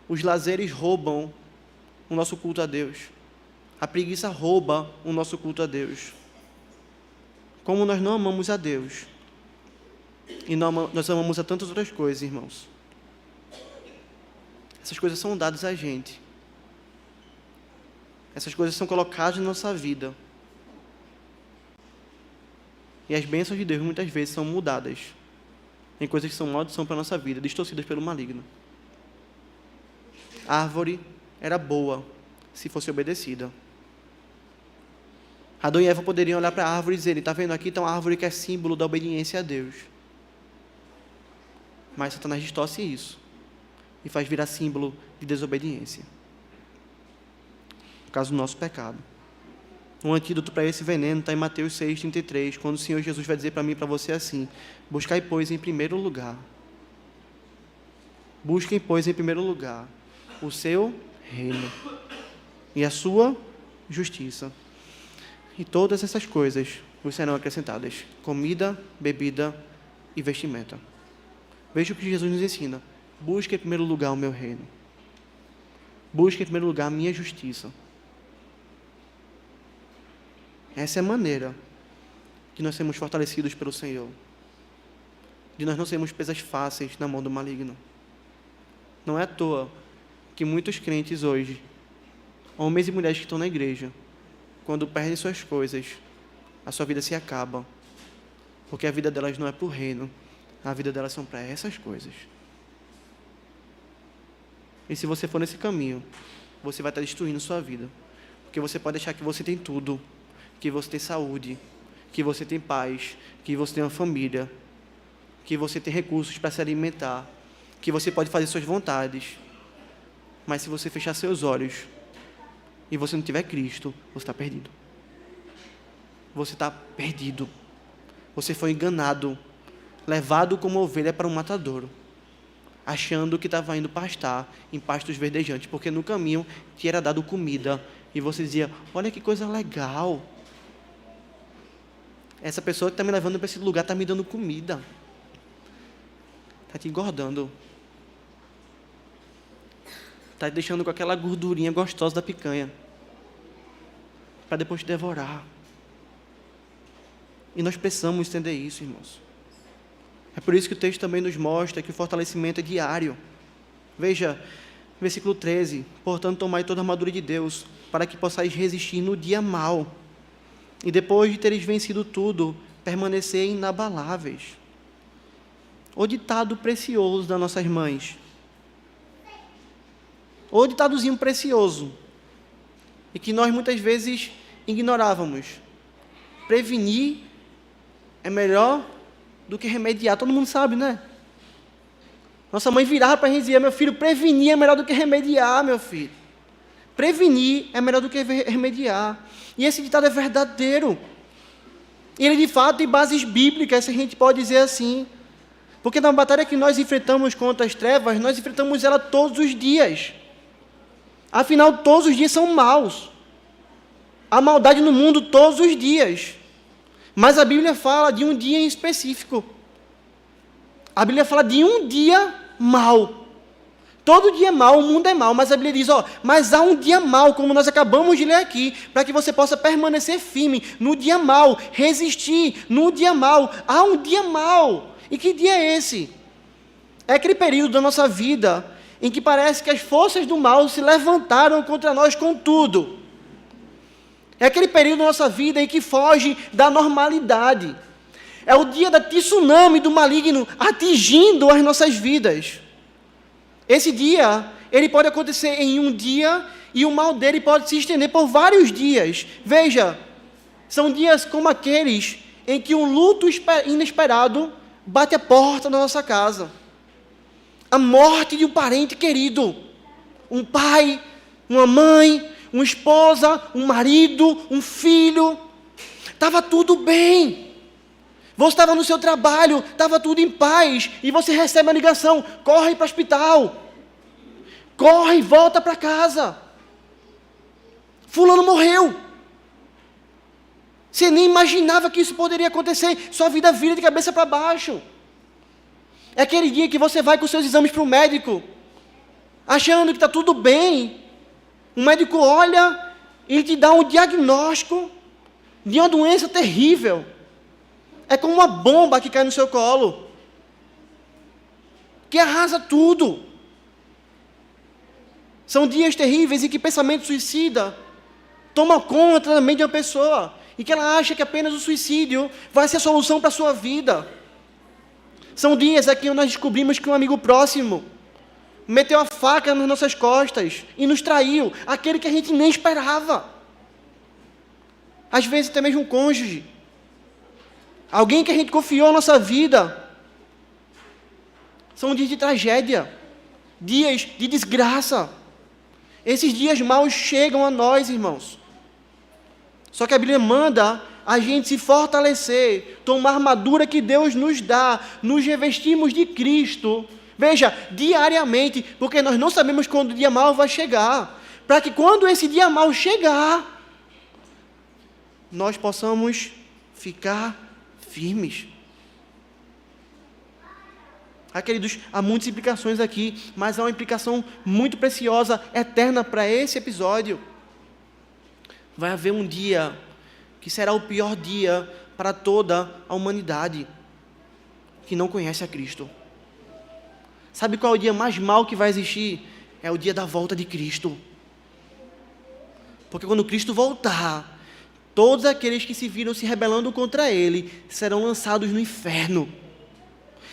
os lazeres roubam o nosso culto a Deus? A preguiça rouba o nosso culto a Deus. Como nós não amamos a Deus. E nós amamos a tantas outras coisas, irmãos. Essas coisas são dadas a gente. Essas coisas são colocadas na nossa vida. E as bênçãos de Deus muitas vezes são mudadas em coisas que são maldição para a nossa vida, distorcidas pelo maligno. A árvore era boa se fosse obedecida. Adão e Eva poderiam olhar para a árvore e dizer: está vendo, aqui está uma árvore que é símbolo da obediência a Deus. Mas Satanás distorce isso e faz virar símbolo de desobediência. No caso do nosso pecado. Um antídoto para esse veneno está em Mateus 6,33, quando o Senhor Jesus vai dizer para mim e para você assim: buscai, pois, em primeiro lugar. Busquem, pois, em primeiro lugar o seu reino e a sua justiça. E todas essas coisas vos serão acrescentadas: comida, bebida e vestimenta. Veja o que Jesus nos ensina: busque em primeiro lugar o meu reino. Busque em primeiro lugar a minha justiça. Essa é a maneira de nós sermos fortalecidos pelo Senhor. De nós não sermos presas fáceis na mão do maligno. Não é à toa que muitos crentes hoje, homens e mulheres que estão na igreja, quando perdem suas coisas, a sua vida se acaba. Porque a vida delas não é para o reino, a vida delas são para essas coisas. E se você for nesse caminho, você vai estar destruindo sua vida. Porque você pode achar que você tem tudo, que você tem saúde, que você tem paz, que você tem uma família, que você tem recursos para se alimentar, que você pode fazer suas vontades. Mas se você fechar seus olhos e você não tiver Cristo, você está perdido. Você está perdido. Você foi enganado, levado como ovelha para um matadouro, achando que estava indo pastar em pastos verdejantes, porque no caminho te era dado comida, e você dizia: olha que coisa legal, essa pessoa que está me levando para esse lugar está me dando comida, está te engordando, está te deixando com aquela gordurinha gostosa da picanha, para depois te devorar. E nós precisamos entender isso, irmãos. É por isso que o texto também nos mostra que o fortalecimento é diário. Veja, versículo 13: portanto, tomai toda a armadura de Deus, para que possais resistir no dia mau, e depois de teres vencido tudo, permanecer inabaláveis. O ditado precioso das nossas mães. O ditadozinho precioso. E que nós muitas vezes ignorávamos. Prevenir é melhor do que remediar. Todo mundo sabe, né? Nossa mãe virava para a gente e dizia: meu filho, prevenir é melhor do que remediar, meu filho. Prevenir é melhor do que remediar. E esse ditado é verdadeiro. E ele, de fato, tem bases bíblicas, se a gente pode dizer assim. Porque na batalha que nós enfrentamos contra as trevas, nós enfrentamos ela todos os dias. Afinal, todos os dias são maus. Há maldade no mundo todos os dias. Mas a Bíblia fala de um dia em específico. A Bíblia fala de um dia mau. Todo dia é mau, o mundo é mau, mas a Bíblia diz, mas há um dia mau, como nós acabamos de ler aqui, para que você possa permanecer firme no dia mau, resistir no dia mau. Há um dia mau. E que dia é esse? É aquele período da nossa vida em que parece que as forças do mal se levantaram contra nós com tudo. É aquele período da nossa vida em que foge da normalidade. É o dia da tsunami do maligno atingindo as nossas vidas. Esse dia, ele pode acontecer em um dia e o mal dele pode se estender por vários dias. Veja, são dias como aqueles em que um luto inesperado bate a porta da nossa casa. A morte de um parente querido, um pai, uma mãe, uma esposa, um marido, um filho. Estava tudo bem. Você estava no seu trabalho, estava tudo em paz, e você recebe uma ligação, corre para o hospital. Corre e volta para casa. Fulano morreu. Você nem imaginava que isso poderia acontecer, sua vida vira de cabeça para baixo. É aquele dia que você vai com seus exames para o médico, achando que está tudo bem. O médico olha e te dá um diagnóstico de uma doença terrível. É como uma bomba que cai no seu colo, que arrasa tudo. São dias terríveis em que pensamento suicida toma conta da mente de uma pessoa, e que ela acha que apenas o suicídio vai ser a solução para a sua vida. São dias aqui onde nós descobrimos que um amigo próximo meteu a faca nas nossas costas e nos traiu, aquele que a gente nem esperava. Às vezes até mesmo um cônjuge, alguém que a gente confiou a nossa vida. São dias de tragédia, dias de desgraça. Esses dias maus chegam a nós, irmãos. Só que a Bíblia manda a gente se fortalecer, tomar a armadura que Deus nos dá, nos revestimos de Cristo. Veja, diariamente, porque nós não sabemos quando o dia mau vai chegar. Para que quando esse dia mau chegar, nós possamos ficar firmes. Queridos, há muitas implicações aqui, mas há uma implicação muito preciosa, eterna para esse episódio. Vai haver um dia que será o pior dia para toda a humanidade que não conhece a Cristo. Sabe qual é o dia mais mau que vai existir? É o dia da volta de Cristo. Porque quando Cristo voltar, todos aqueles que se viram se rebelando contra Ele serão lançados no inferno.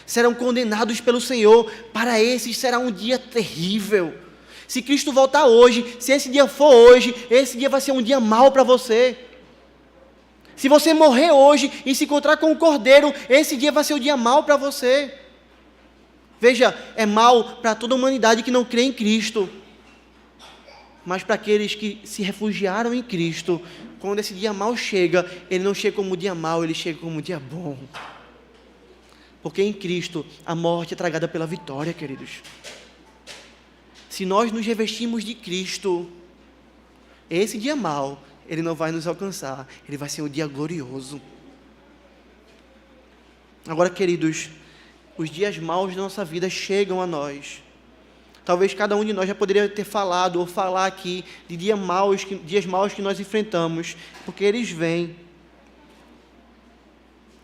Serão condenados pelo Senhor. Para esses será um dia terrível. Se Cristo voltar hoje, se esse dia for hoje, esse dia vai ser um dia mau para você. Se você morrer hoje e se encontrar com o Cordeiro, esse dia vai ser um dia mau para você. Veja, é mau para toda a humanidade que não crê em Cristo. Mas para aqueles que se refugiaram em Cristo, quando esse dia mau chega, ele não chega como um dia mau, ele chega como um dia bom. Porque em Cristo a morte é tragada pela vitória, queridos. Se nós nos revestimos de Cristo, esse dia mau, ele não vai nos alcançar, ele vai ser um dia glorioso. Agora, queridos, os dias maus da nossa vida chegam a nós. Talvez cada um de nós já poderia ter falado ou falar aqui de dias maus que nós enfrentamos, porque eles vêm.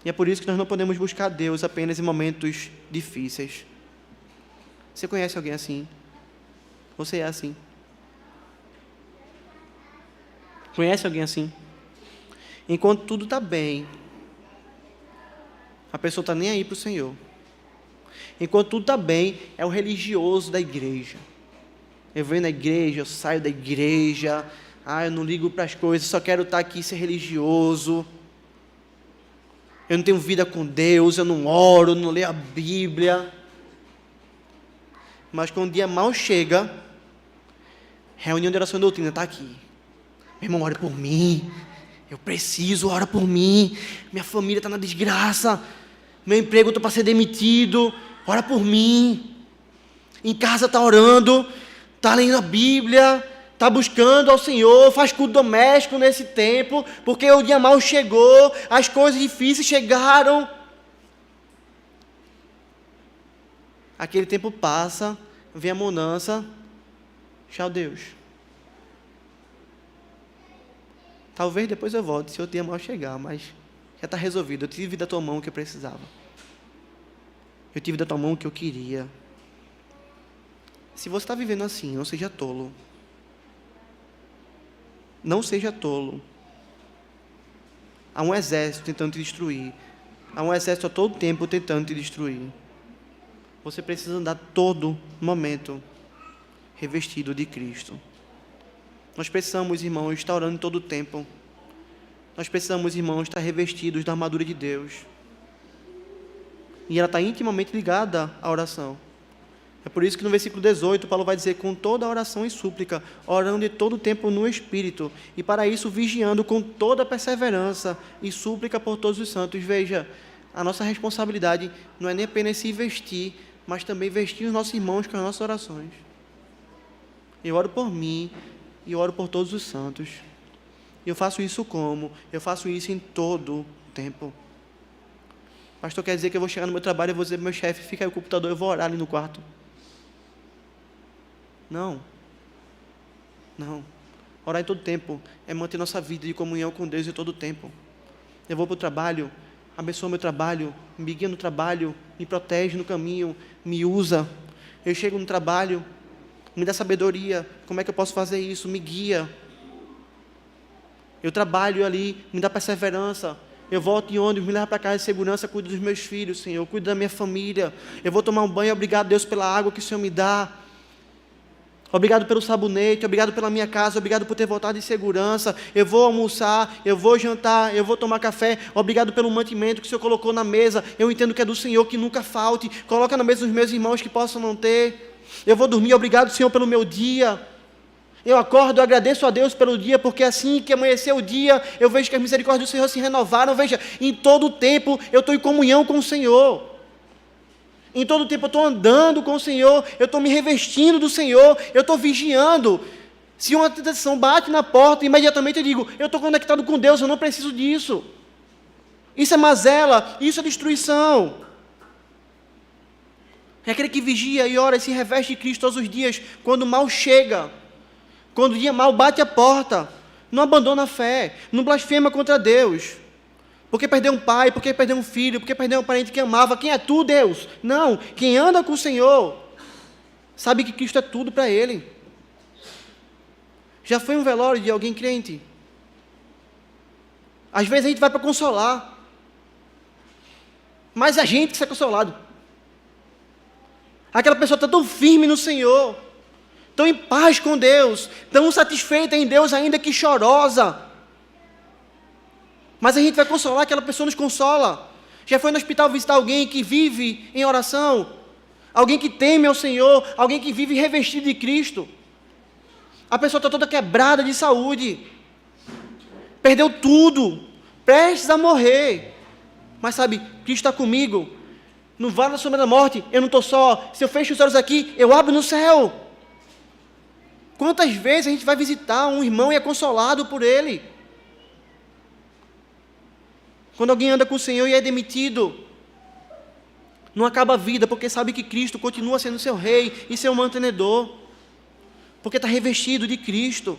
E é por isso que nós não podemos buscar Deus apenas em momentos difíceis. Você conhece alguém assim? Você é assim? Conhece alguém assim? Enquanto tudo está bem, a pessoa está nem aí para o Senhor. Enquanto tudo está bem, é o religioso da igreja. Eu venho na igreja, eu saio da igreja, eu não ligo para as coisas, só quero estar aqui e ser religioso. Eu não tenho vida com Deus, eu não oro, não leio a Bíblia. Mas quando o dia mal chega, reunião de oração e doutrina está aqui. Meu irmão, ora por mim. Eu preciso, ora por mim. Minha família está na desgraça. Meu emprego, eu estou para ser demitido. Ora por mim. Em casa está orando, está lendo a Bíblia, está buscando ao Senhor, faz culto doméstico nesse tempo, porque o dia mal chegou, as coisas difíceis chegaram. Aquele tempo passa, vem a bonança. Tchau, Deus. Talvez depois eu volte, se o dia mal chegar, mas já está resolvido. Eu tive da tua mão o que eu precisava. Eu tive da tua mão o que eu queria. Se você está vivendo assim, não seja tolo. Não seja tolo. Há um exército tentando te destruir. Há um exército a todo tempo tentando te destruir. Você precisa andar todo momento revestido de Cristo. Nós precisamos, irmãos, estar orando todo o tempo. Nós precisamos, irmãos, estar revestidos da armadura de Deus. E ela está intimamente ligada à oração. É por isso que no versículo 18, Paulo vai dizer, com toda a oração e súplica, orando de todo o tempo no Espírito, e para isso vigiando com toda a perseverança e súplica por todos os santos. Veja, a nossa responsabilidade não é nem apenas se vestir, mas também vestir os nossos irmãos com as nossas orações. Eu oro por mim, e oro por todos os santos. Eu faço isso como? Eu faço isso em todo o tempo. Pastor, quer dizer que eu vou chegar no meu trabalho e vou dizer para o meu chefe, fica aí o computador, eu vou orar ali no quarto. Não. Não. Orar em todo tempo é manter nossa vida de comunhão com Deus em todo tempo. Eu vou para o trabalho, abençoa meu trabalho, me guia no trabalho, me protege no caminho, me usa. Eu chego no trabalho, me dá sabedoria, como é que eu posso fazer isso? Me guia. Eu trabalho ali, me dá perseverança. Eu volto em ônibus, me leva para casa de segurança, cuido dos meus filhos, Senhor, cuido da minha família. Eu vou tomar um banho, obrigado, Deus, pela água que o Senhor me dá. Obrigado pelo sabonete, obrigado pela minha casa, obrigado por ter voltado em segurança. Eu vou almoçar, eu vou jantar, eu vou tomar café. Obrigado pelo mantimento que o Senhor colocou na mesa. Eu entendo que é do Senhor, que nunca falte. Coloca na mesa dos meus irmãos que possam não ter. Eu vou dormir, obrigado, Senhor, pelo meu dia. Eu acordo, eu agradeço a Deus pelo dia, porque assim que amanhecer o dia, eu vejo que as misericórdias do Senhor se renovaram. Veja, em todo o tempo eu estou em comunhão com o Senhor. Em todo o tempo eu estou andando com o Senhor, eu estou me revestindo do Senhor, eu estou vigiando. Se uma tentação bate na porta, imediatamente eu digo, eu estou conectado com Deus, eu não preciso disso. Isso é mazela, isso é destruição. É aquele que vigia e ora e se reveste de Cristo todos os dias, quando o mal chega, quando o dia mal bate a porta, não abandona a fé, não blasfema contra Deus. Porque perdeu um pai, porque perdeu um filho, porque perdeu um parente que amava. Quem é tu, Deus? Não, quem anda com o Senhor, sabe que Cristo é tudo para ele. Já foi um velório de alguém crente? Às vezes a gente vai para consolar, mas a gente que se é consolado. Aquela pessoa está tão firme no Senhor, tão em paz com Deus, tão satisfeita em Deus ainda que chorosa. Mas a gente vai consolar, aquela pessoa nos consola. Já foi no hospital visitar alguém que vive em oração? Alguém que teme ao Senhor? Alguém que vive revestido de Cristo? A pessoa está toda quebrada de saúde. Perdeu tudo. Prestes a morrer. Mas sabe, Cristo está comigo. No vale da sombra da morte, eu não estou só. Se eu fecho os olhos aqui, eu abro no céu. Quantas vezes a gente vai visitar um irmão e é consolado por ele? Quando alguém anda com o Senhor e é demitido, não acaba a vida, porque sabe que Cristo continua sendo seu rei e seu mantenedor, porque está revestido de Cristo.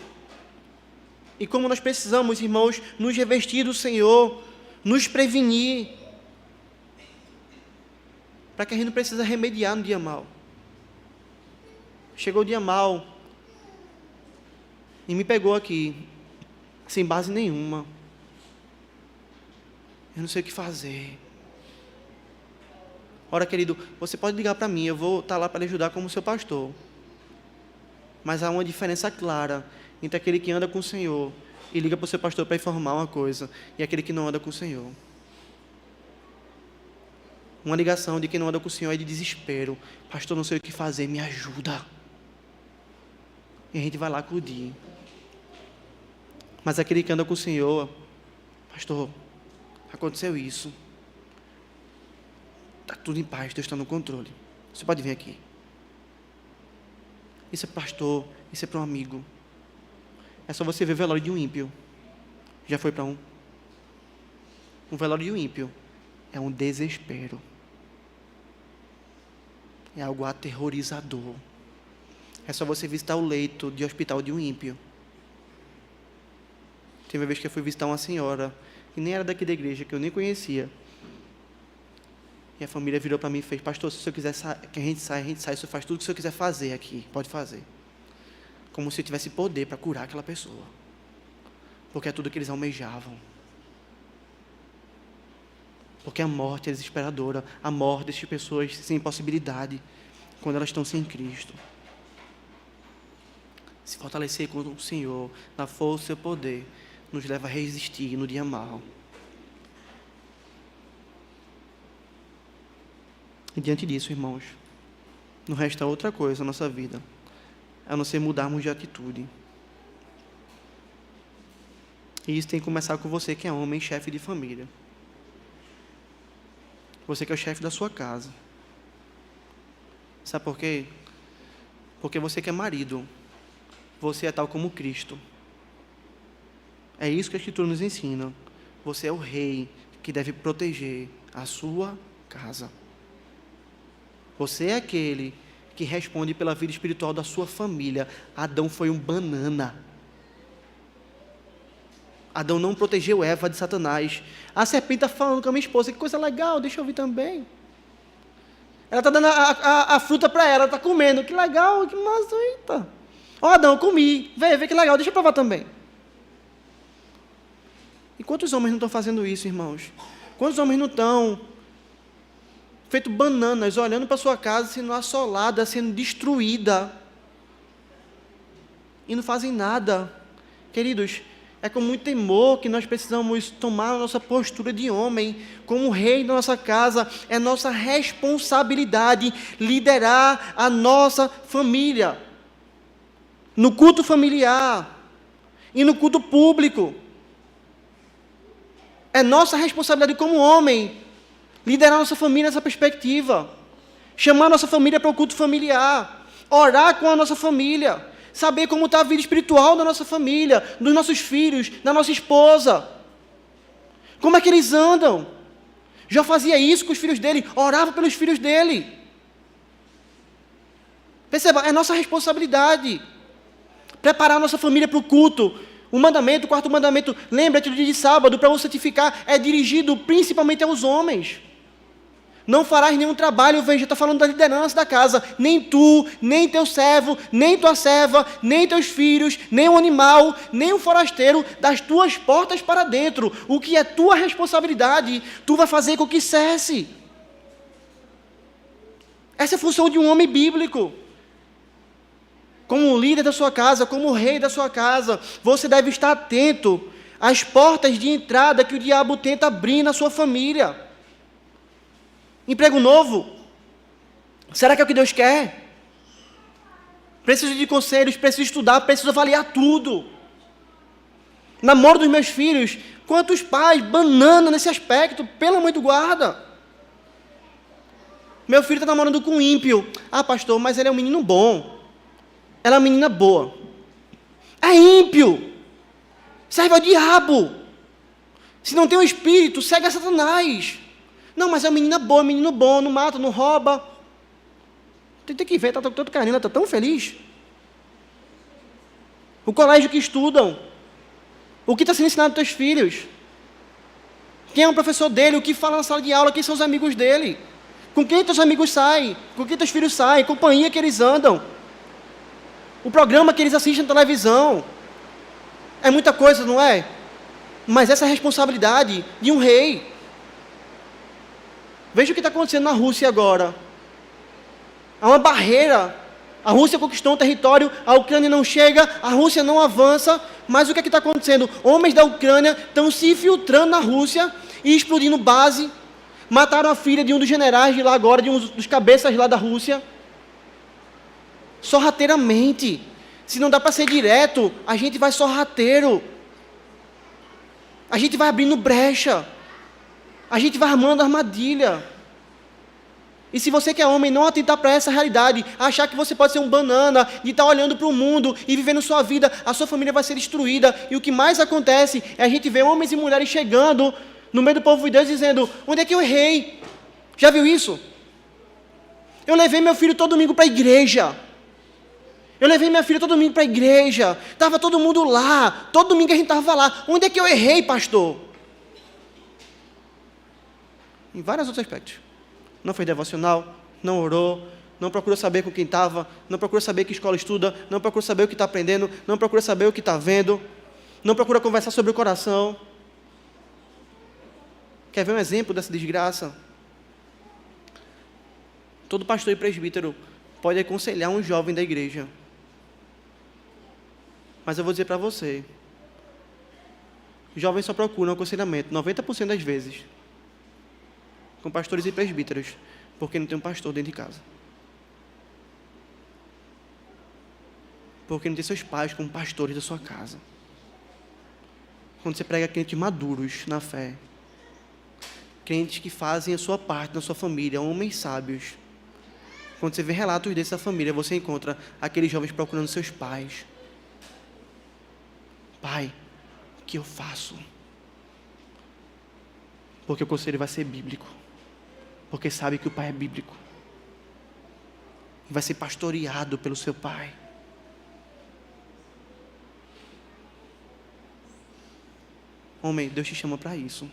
E como nós precisamos, irmãos, nos revestir do Senhor, nos prevenir, para que a gente não precisa remediar no dia mal. Chegou o dia mal, e me pegou aqui, sem base nenhuma. Eu não sei o que fazer. Ora, querido, você pode ligar para mim, eu vou estar lá para lhe ajudar como seu pastor. Mas há uma diferença clara entre aquele que anda com o Senhor e liga para o seu pastor para informar uma coisa, e aquele que não anda com o Senhor. Uma ligação de quem não anda com o Senhor é de desespero. Pastor, não sei o que fazer, me ajuda. E a gente vai lá acudir. Mas aquele que anda com o Senhor, pastor, aconteceu isso. Está tudo em paz, Deus está no controle. Você pode vir aqui. Isso é pastor, isso é para um amigo. É só você ver o velório de um ímpio. Já foi para um? Um velório de um ímpio é um desespero. É algo aterrorizador. É só você visitar o leito de hospital de um ímpio. Teve uma vez que eu fui visitar uma senhora, que nem era daqui da igreja, que eu nem conhecia. E a família virou para mim e fez: pastor, se o senhor quiser que a gente sai, o senhor faz tudo o que o senhor quiser fazer aqui, pode fazer. Como se tivesse poder para curar aquela pessoa. Porque é tudo que eles almejavam. Porque a morte é desesperadora. A morte deixa pessoas sem possibilidade quando elas estão sem Cristo. Se fortalecer com o Senhor, na força do seu poder, nos leva a resistir no dia mau. E diante disso, irmãos, não resta outra coisa na nossa vida, a não ser mudarmos de atitude. E isso tem que começar com você que é homem, chefe de família. Você que é o chefe da sua casa. Sabe por quê? Porque você que é marido, você é tal como Cristo. É isso que a Escritura nos ensina. Você é o rei que deve proteger a sua casa. Você é aquele que responde pela vida espiritual da sua família. Adão foi um banana. Adão não protegeu Eva de Satanás. A serpente está falando com a minha esposa: que coisa legal, deixa eu ouvir também. Ela está dando a fruta para ela está comendo. Que legal, que massa, eita. Ó, Adão, eu comi. Vê que legal, deixa eu provar também. E quantos homens não estão fazendo isso, irmãos? Quantos homens não estão feito bananas, olhando para sua casa, sendo assolada, sendo destruída, e não fazem nada? Queridos, é com muito temor que nós precisamos tomar a nossa postura de homem, como rei da nossa casa. É nossa responsabilidade liderar a nossa família, no culto familiar e no culto público. É nossa responsabilidade como homem liderar nossa família nessa perspectiva, chamar nossa família para o culto familiar, orar com a nossa família, saber como está a vida espiritual da nossa família, dos nossos filhos, da nossa esposa, como é que eles andam. Já fazia isso com os filhos dele, orava pelos filhos dele. Perceba, é nossa responsabilidade preparar a nossa família para o culto. O mandamento, o quarto mandamento, lembra-te do dia de sábado, para você santificar, é dirigido principalmente aos homens. Não farás nenhum trabalho, veja, está falando da liderança da casa, nem tu, nem teu servo, nem tua serva, nem teus filhos, nem o animal, nem o forasteiro, das tuas portas para dentro. O que é tua responsabilidade, tu vai fazer com que cesse. Essa é a função de um homem bíblico. Como líder da sua casa, como rei da sua casa, você deve estar atento às portas de entrada que o diabo tenta abrir na sua família. Emprego novo? Será que é o que Deus quer? Preciso de conselhos, preciso estudar, preciso avaliar tudo. Namoro dos meus filhos, quantos pais, banana nesse aspecto, pela mãe do guarda. Meu filho está namorando com um ímpio. Ah, pastor, mas ele é um menino bom. Ela é uma menina boa. É ímpio. Serve ao diabo. Se não tem o espírito, segue a Satanás. Não, mas é uma menina boa, menino bom, não mata, não rouba. Tem que ver, está todo carinho, está tão feliz. O colégio que estudam. O que está sendo ensinado aos teus filhos. Quem é o professor dele, o que fala na sala de aula, quem são os amigos dele. Com quem teus amigos saem, com quem teus filhos saem, companhia que eles andam. O programa que eles assistem na televisão. É muita coisa, não é? Mas essa é a responsabilidade de um rei. Veja o que está acontecendo na Rússia agora. Há uma barreira. A Rússia conquistou um território, a Ucrânia não chega, a Rússia não avança, mas o que é que está acontecendo? Homens da Ucrânia estão se infiltrando na Rússia e explodindo base. Mataram a filha de um dos generais de lá agora, de um dos cabeças lá da Rússia. Sorrateiramente. Se não dá para ser direto, a gente vai sorrateiro. A gente vai abrindo brecha. A gente vai armando armadilha. E se você que é homem não atentar para essa realidade, achar que você pode ser um banana, de estar olhando para o mundo e vivendo sua vida, a sua família vai ser destruída. E o que mais acontece é a gente ver homens e mulheres chegando no meio do povo de Deus dizendo: onde é que eu errei? Já viu isso? Eu levei meu filho todo domingo para a igreja. Eu levei minha filha todo domingo para a igreja. Estava todo mundo lá. Todo domingo a gente estava lá. Onde é que eu errei, pastor? Em vários outros aspectos. Não fez devocional, não orou, não procurou saber com quem estava, não procurou saber que escola estuda, não procurou saber o que está aprendendo, não procurou saber o que está vendo, não procura conversar sobre o coração. Quer ver um exemplo dessa desgraça? Todo pastor e presbítero pode aconselhar um jovem da igreja. Mas eu vou dizer para você, jovens só procuram aconselhamento 90% das vezes com pastores e presbíteros, porque não tem um pastor dentro de casa. Porque não tem seus pais como pastores da sua casa. Quando você prega crentes maduros na fé, crentes que fazem a sua parte na sua família, homens sábios. Quando você vê relatos dessa família, você encontra aqueles jovens procurando seus pais. Pai, o que eu faço? Porque o conselho vai ser bíblico. Porque sabe que o pai é bíblico. E vai ser pastoreado pelo seu pai. Homem, Deus te chama para isso.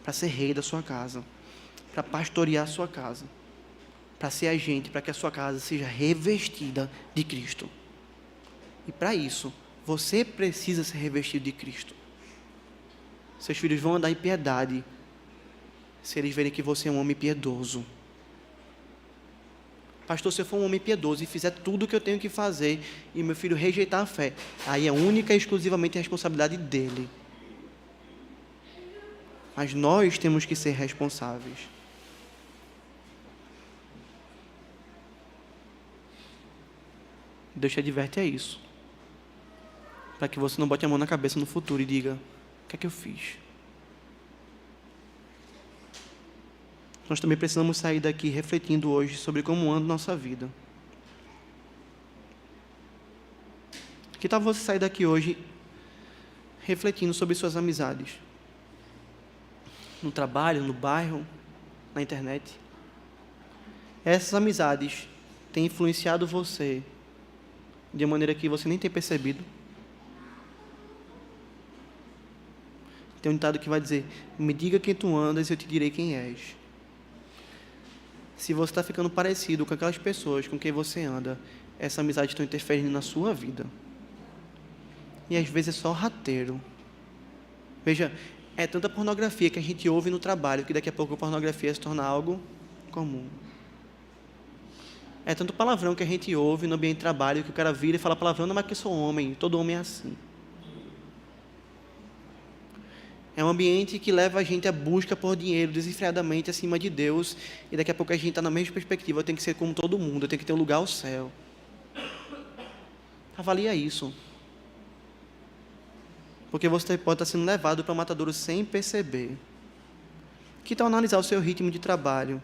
Para ser rei da sua casa. Para pastorear a sua casa. Para ser agente, para que a sua casa seja revestida de Cristo. E para isso, você precisa ser revestido de Cristo. Seus filhos vão andar em piedade se eles verem que você é um homem piedoso. Pastor, se eu for um homem piedoso e fizer tudo o que eu tenho que fazer e meu filho rejeitar a fé, aí é única e exclusivamente a responsabilidade dele. Mas nós temos que ser responsáveis. Deus te adverte a isso. Para que você não bote a mão na cabeça no futuro e diga: o que é que eu fiz? Nós também precisamos sair daqui refletindo hoje sobre como anda nossa vida. Que tal você sair daqui hoje refletindo sobre suas amizades? No trabalho, no bairro, na internet. Essas amizades têm influenciado você de uma maneira que você nem tem percebido? Tem um ditado que vai dizer: me diga quem tu andas e eu te direi quem és. Se você está ficando parecido com aquelas pessoas com quem você anda, essa amizade está interferindo na sua vida. E às vezes é só rateiro. Veja, é tanta pornografia que a gente ouve no trabalho, que daqui a pouco a pornografia se torna algo comum. É tanto palavrão que a gente ouve no ambiente de trabalho, que o cara vira e fala palavrão: não, mas que eu sou homem, todo homem é assim. É um ambiente que leva a gente à busca por dinheiro desenfreadamente acima de Deus, e daqui a pouco a gente está na mesma perspectiva: eu tenho que ser como todo mundo, eu tenho que ter um lugar ao céu. Avalia isso. Porque você pode estar sendo levado para o matadouro sem perceber. Que tal analisar o seu ritmo de trabalho?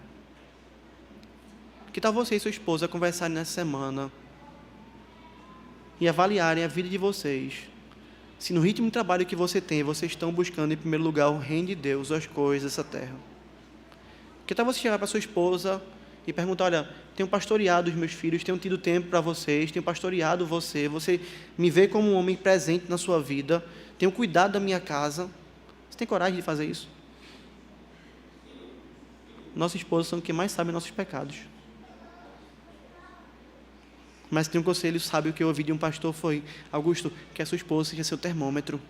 Que tal você e sua esposa conversarem nessa semana e avaliarem a vida de vocês? Se no ritmo de trabalho que você tem, vocês estão buscando em primeiro lugar o reino de Deus, as coisas dessa terra. Que tal você chegar para sua esposa e perguntar: olha, tenho pastoreado os meus filhos, tenho tido tempo para vocês, tenho pastoreado você, você me vê como um homem presente na sua vida, tenho cuidado da minha casa. Você tem coragem de fazer isso? Nossas esposas são os que mais sabem nossos pecados. Mas tem um conselho sábio que eu ouvi de um pastor, foi: Augusto, que a sua esposa seja seu termômetro.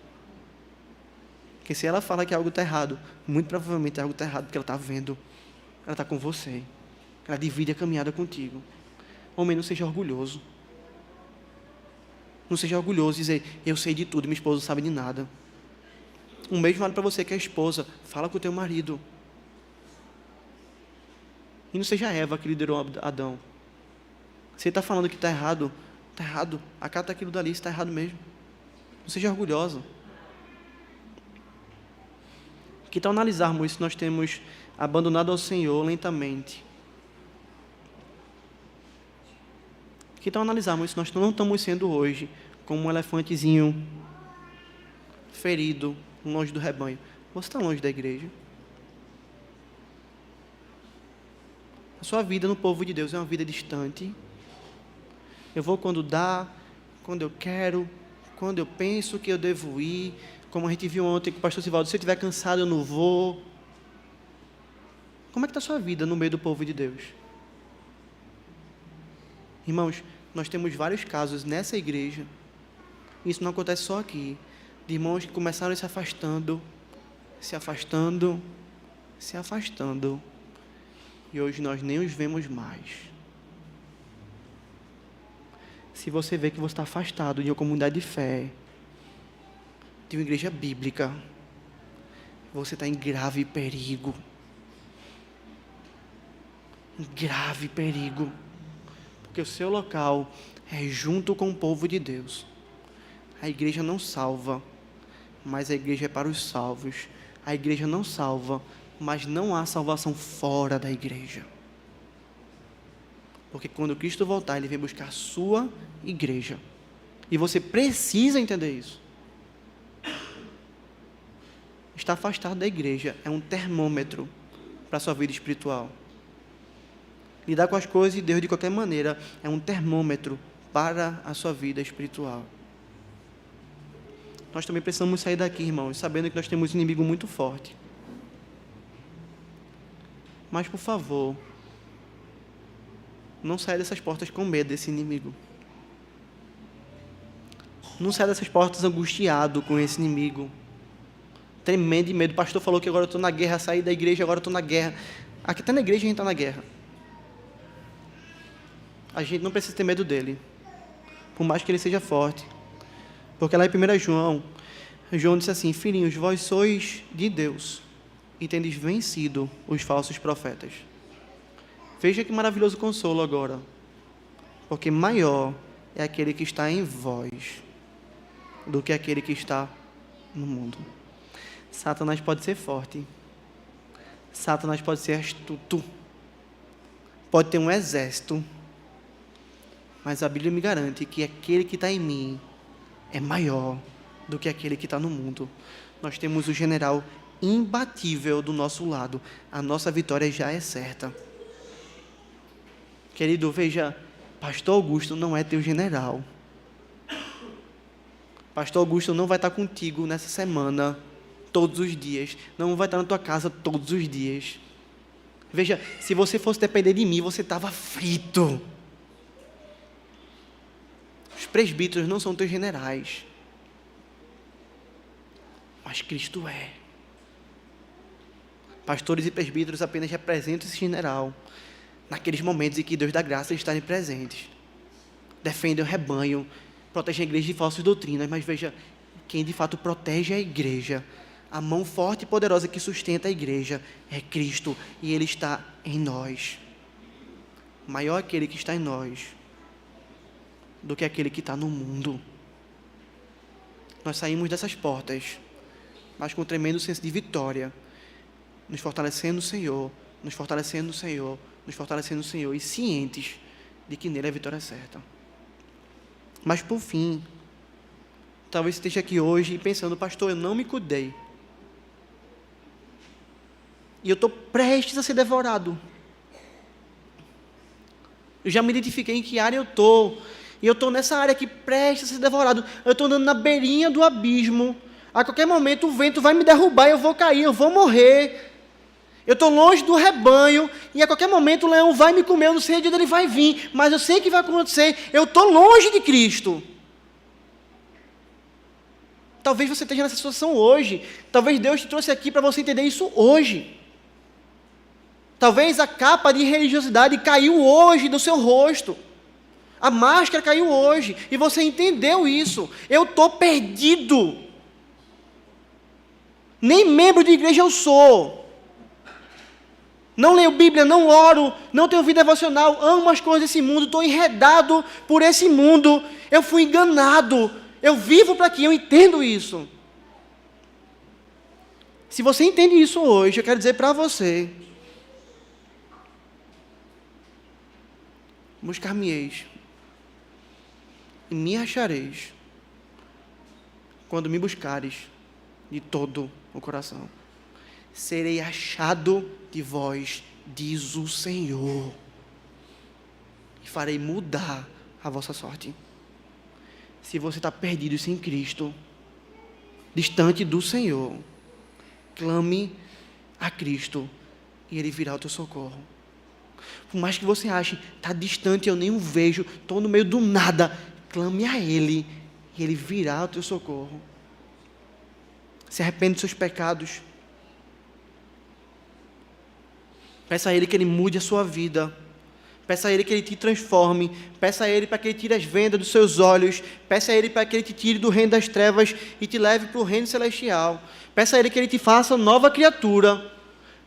Porque se ela fala que algo está errado, muito provavelmente algo está errado, porque ela está vendo. ela está com você. Ela divide a caminhada contigo. Homem, não seja orgulhoso. Não seja orgulhoso e dizer, eu sei de tudo, minha esposa não sabe de nada. O mesmo vale para você que é esposa. Fala com o teu marido. E não seja Eva que liderou Adão. Você está falando que está errado. Está errado. Acata aquilo dali, está errado mesmo. Não seja orgulhosa. Que tal analisarmos se nós temos abandonado ao Senhor lentamente? Que tal analisarmos se nós não estamos sendo hoje como um elefantezinho ferido, longe do rebanho? Você está longe da igreja? A sua vida no povo de Deus é uma vida distante. Eu vou quando dá, quando eu quero, quando eu penso que eu devo ir. Como a gente viu ontem com o pastor Sivaldo, se eu estiver cansado eu não vou. Como é que está a sua vida no meio do povo de Deus? Irmãos, nós temos vários casos nessa igreja, isso não acontece só aqui, de irmãos que começaram se afastando, se afastando, se afastando, e hoje nós nem os vemos mais. Se você vê que você está afastado de uma comunidade de fé, de uma igreja bíblica, você está em grave perigo. Em grave perigo. Porque o seu local é junto com o povo de Deus. A igreja não salva, mas a igreja é para os salvos. A igreja não salva, mas não há salvação fora da igreja. Porque quando Cristo voltar, Ele vem buscar a sua igreja. E você precisa entender isso. Estar afastado da igreja é um termômetro para a sua vida espiritual. Lidar com as coisas de Deus de qualquer maneira é um termômetro para a sua vida espiritual. Nós também precisamos sair daqui, irmãos, sabendo que nós temos um inimigo muito forte. Mas, por favor, não saia dessas portas com medo desse inimigo. Não saia dessas portas angustiado com esse inimigo. Tremendo de medo. O pastor falou que agora eu estou na guerra, saí da igreja, agora eu estou na guerra. Aqui até na igreja a gente está na guerra. A gente não precisa ter medo dele, por mais que ele seja forte. Porque lá em 1 João disse assim, filhinhos, vós sois de Deus e tendes vencido os falsos profetas. Veja que maravilhoso consolo agora, porque maior é aquele que está em vós do que aquele que está no mundo. Satanás pode ser forte, Satanás pode ser astuto, pode ter um exército, mas a Bíblia me garante que aquele que está em mim é maior do que aquele que está no mundo. Nós temos o general imbatível do nosso lado. A nossa vitória já é certa. Querido, veja, pastor Augusto não é teu general. Pastor Augusto não vai estar contigo nessa semana, todos os dias. Não vai estar na tua casa todos os dias. Veja, se você fosse depender de mim, você estava frito. Os presbíteros não são teus generais, mas Cristo é. Pastores e presbíteros apenas representam esse general naqueles momentos em que Deus dá graça de estarem presentes. Defendem o rebanho, protegem a igreja de falsas doutrinas, mas veja, quem de fato protege a igreja, a mão forte e poderosa que sustenta a igreja é Cristo, e Ele está em nós. Maior aquele que está em nós do que aquele que está no mundo. Nós saímos dessas portas, mas com um tremendo senso de vitória, nos fortalecendo no Senhor, nos fortalecendo no Senhor, nos fortalecendo no Senhor, e cientes de que nele a vitória é certa. Mas por fim, talvez você esteja aqui hoje pensando, pastor, eu não me cuidei, e eu estou prestes a ser devorado. Eu já me identifiquei em que área eu estou, e eu estou nessa área aqui prestes a ser devorado. Eu estou andando na beirinha do abismo. A qualquer momento o vento vai me derrubar, eu vou cair, eu vou morrer. Eu estou longe do rebanho, e a qualquer momento o leão vai me comer, eu não sei de onde ele vai vir, mas eu sei que vai acontecer. Eu estou longe de Cristo. Talvez você esteja nessa situação hoje. Talvez Deus te trouxe aqui para você entender isso hoje. Talvez a capa de religiosidade caiu hoje do seu rosto. A máscara caiu hoje. E você entendeu isso. Eu estou perdido. Nem membro de igreja eu sou. Não leio Bíblia, não oro, não tenho vida devocional, amo as coisas desse mundo, estou enredado por esse mundo. Eu fui enganado. Eu vivo para quê? Eu entendo isso. Se você entende isso hoje, eu quero dizer para você: buscar-me-eis e me achareis quando me buscares de todo o coração. Serei achado de vós, diz o Senhor, e farei mudar a vossa sorte. Se você está perdido sem Cristo, distante do Senhor, clame a Cristo e Ele virá ao teu socorro. Por mais que você ache, está distante, eu nem o vejo, estou no meio do nada, clame a Ele e Ele virá ao teu socorro. Se arrepende dos seus pecados. Peça a Ele que Ele mude a sua vida. Peça a Ele que Ele te transforme. Peça a Ele para que Ele tire as vendas dos seus olhos. Peça a Ele para que Ele te tire do reino das trevas e te leve para o reino celestial. Peça a Ele que Ele te faça nova criatura.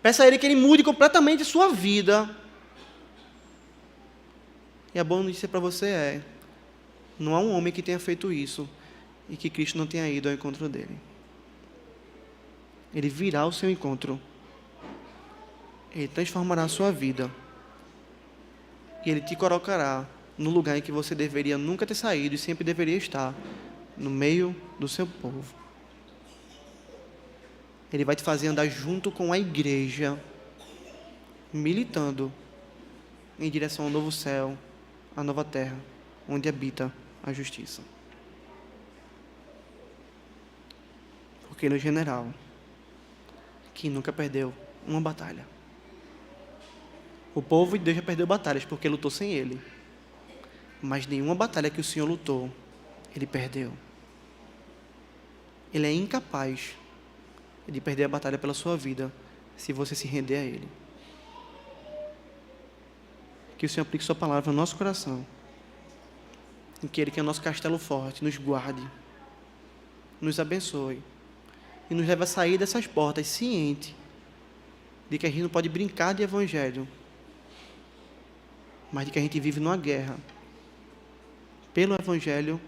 Peça a Ele que Ele mude completamente a sua vida. E a boa notícia para você é: não há um homem que tenha feito isso e que Cristo não tenha ido ao encontro dele. Ele virá ao seu encontro. Ele transformará a sua vida. E Ele te colocará no lugar em que você deveria nunca ter saído e sempre deveria estar, no meio do seu povo. Ele vai te fazer andar junto com a igreja, militando em direção ao novo céu, à nova terra, onde habita a justiça. Porque no general, que nunca perdeu uma batalha. O povo de Deus já perdeu batalhas porque lutou sem Ele. Mas nenhuma batalha que o Senhor lutou, Ele perdeu. Ele é incapaz de perder a batalha pela sua vida, se você se render a Ele. Que o Senhor aplique sua palavra no nosso coração. E que Ele, que é o nosso castelo forte, nos guarde, nos abençoe e nos leve a sair dessas portas ciente de que a gente não pode brincar de evangelho, mas de que a gente vive numa guerra pelo evangelho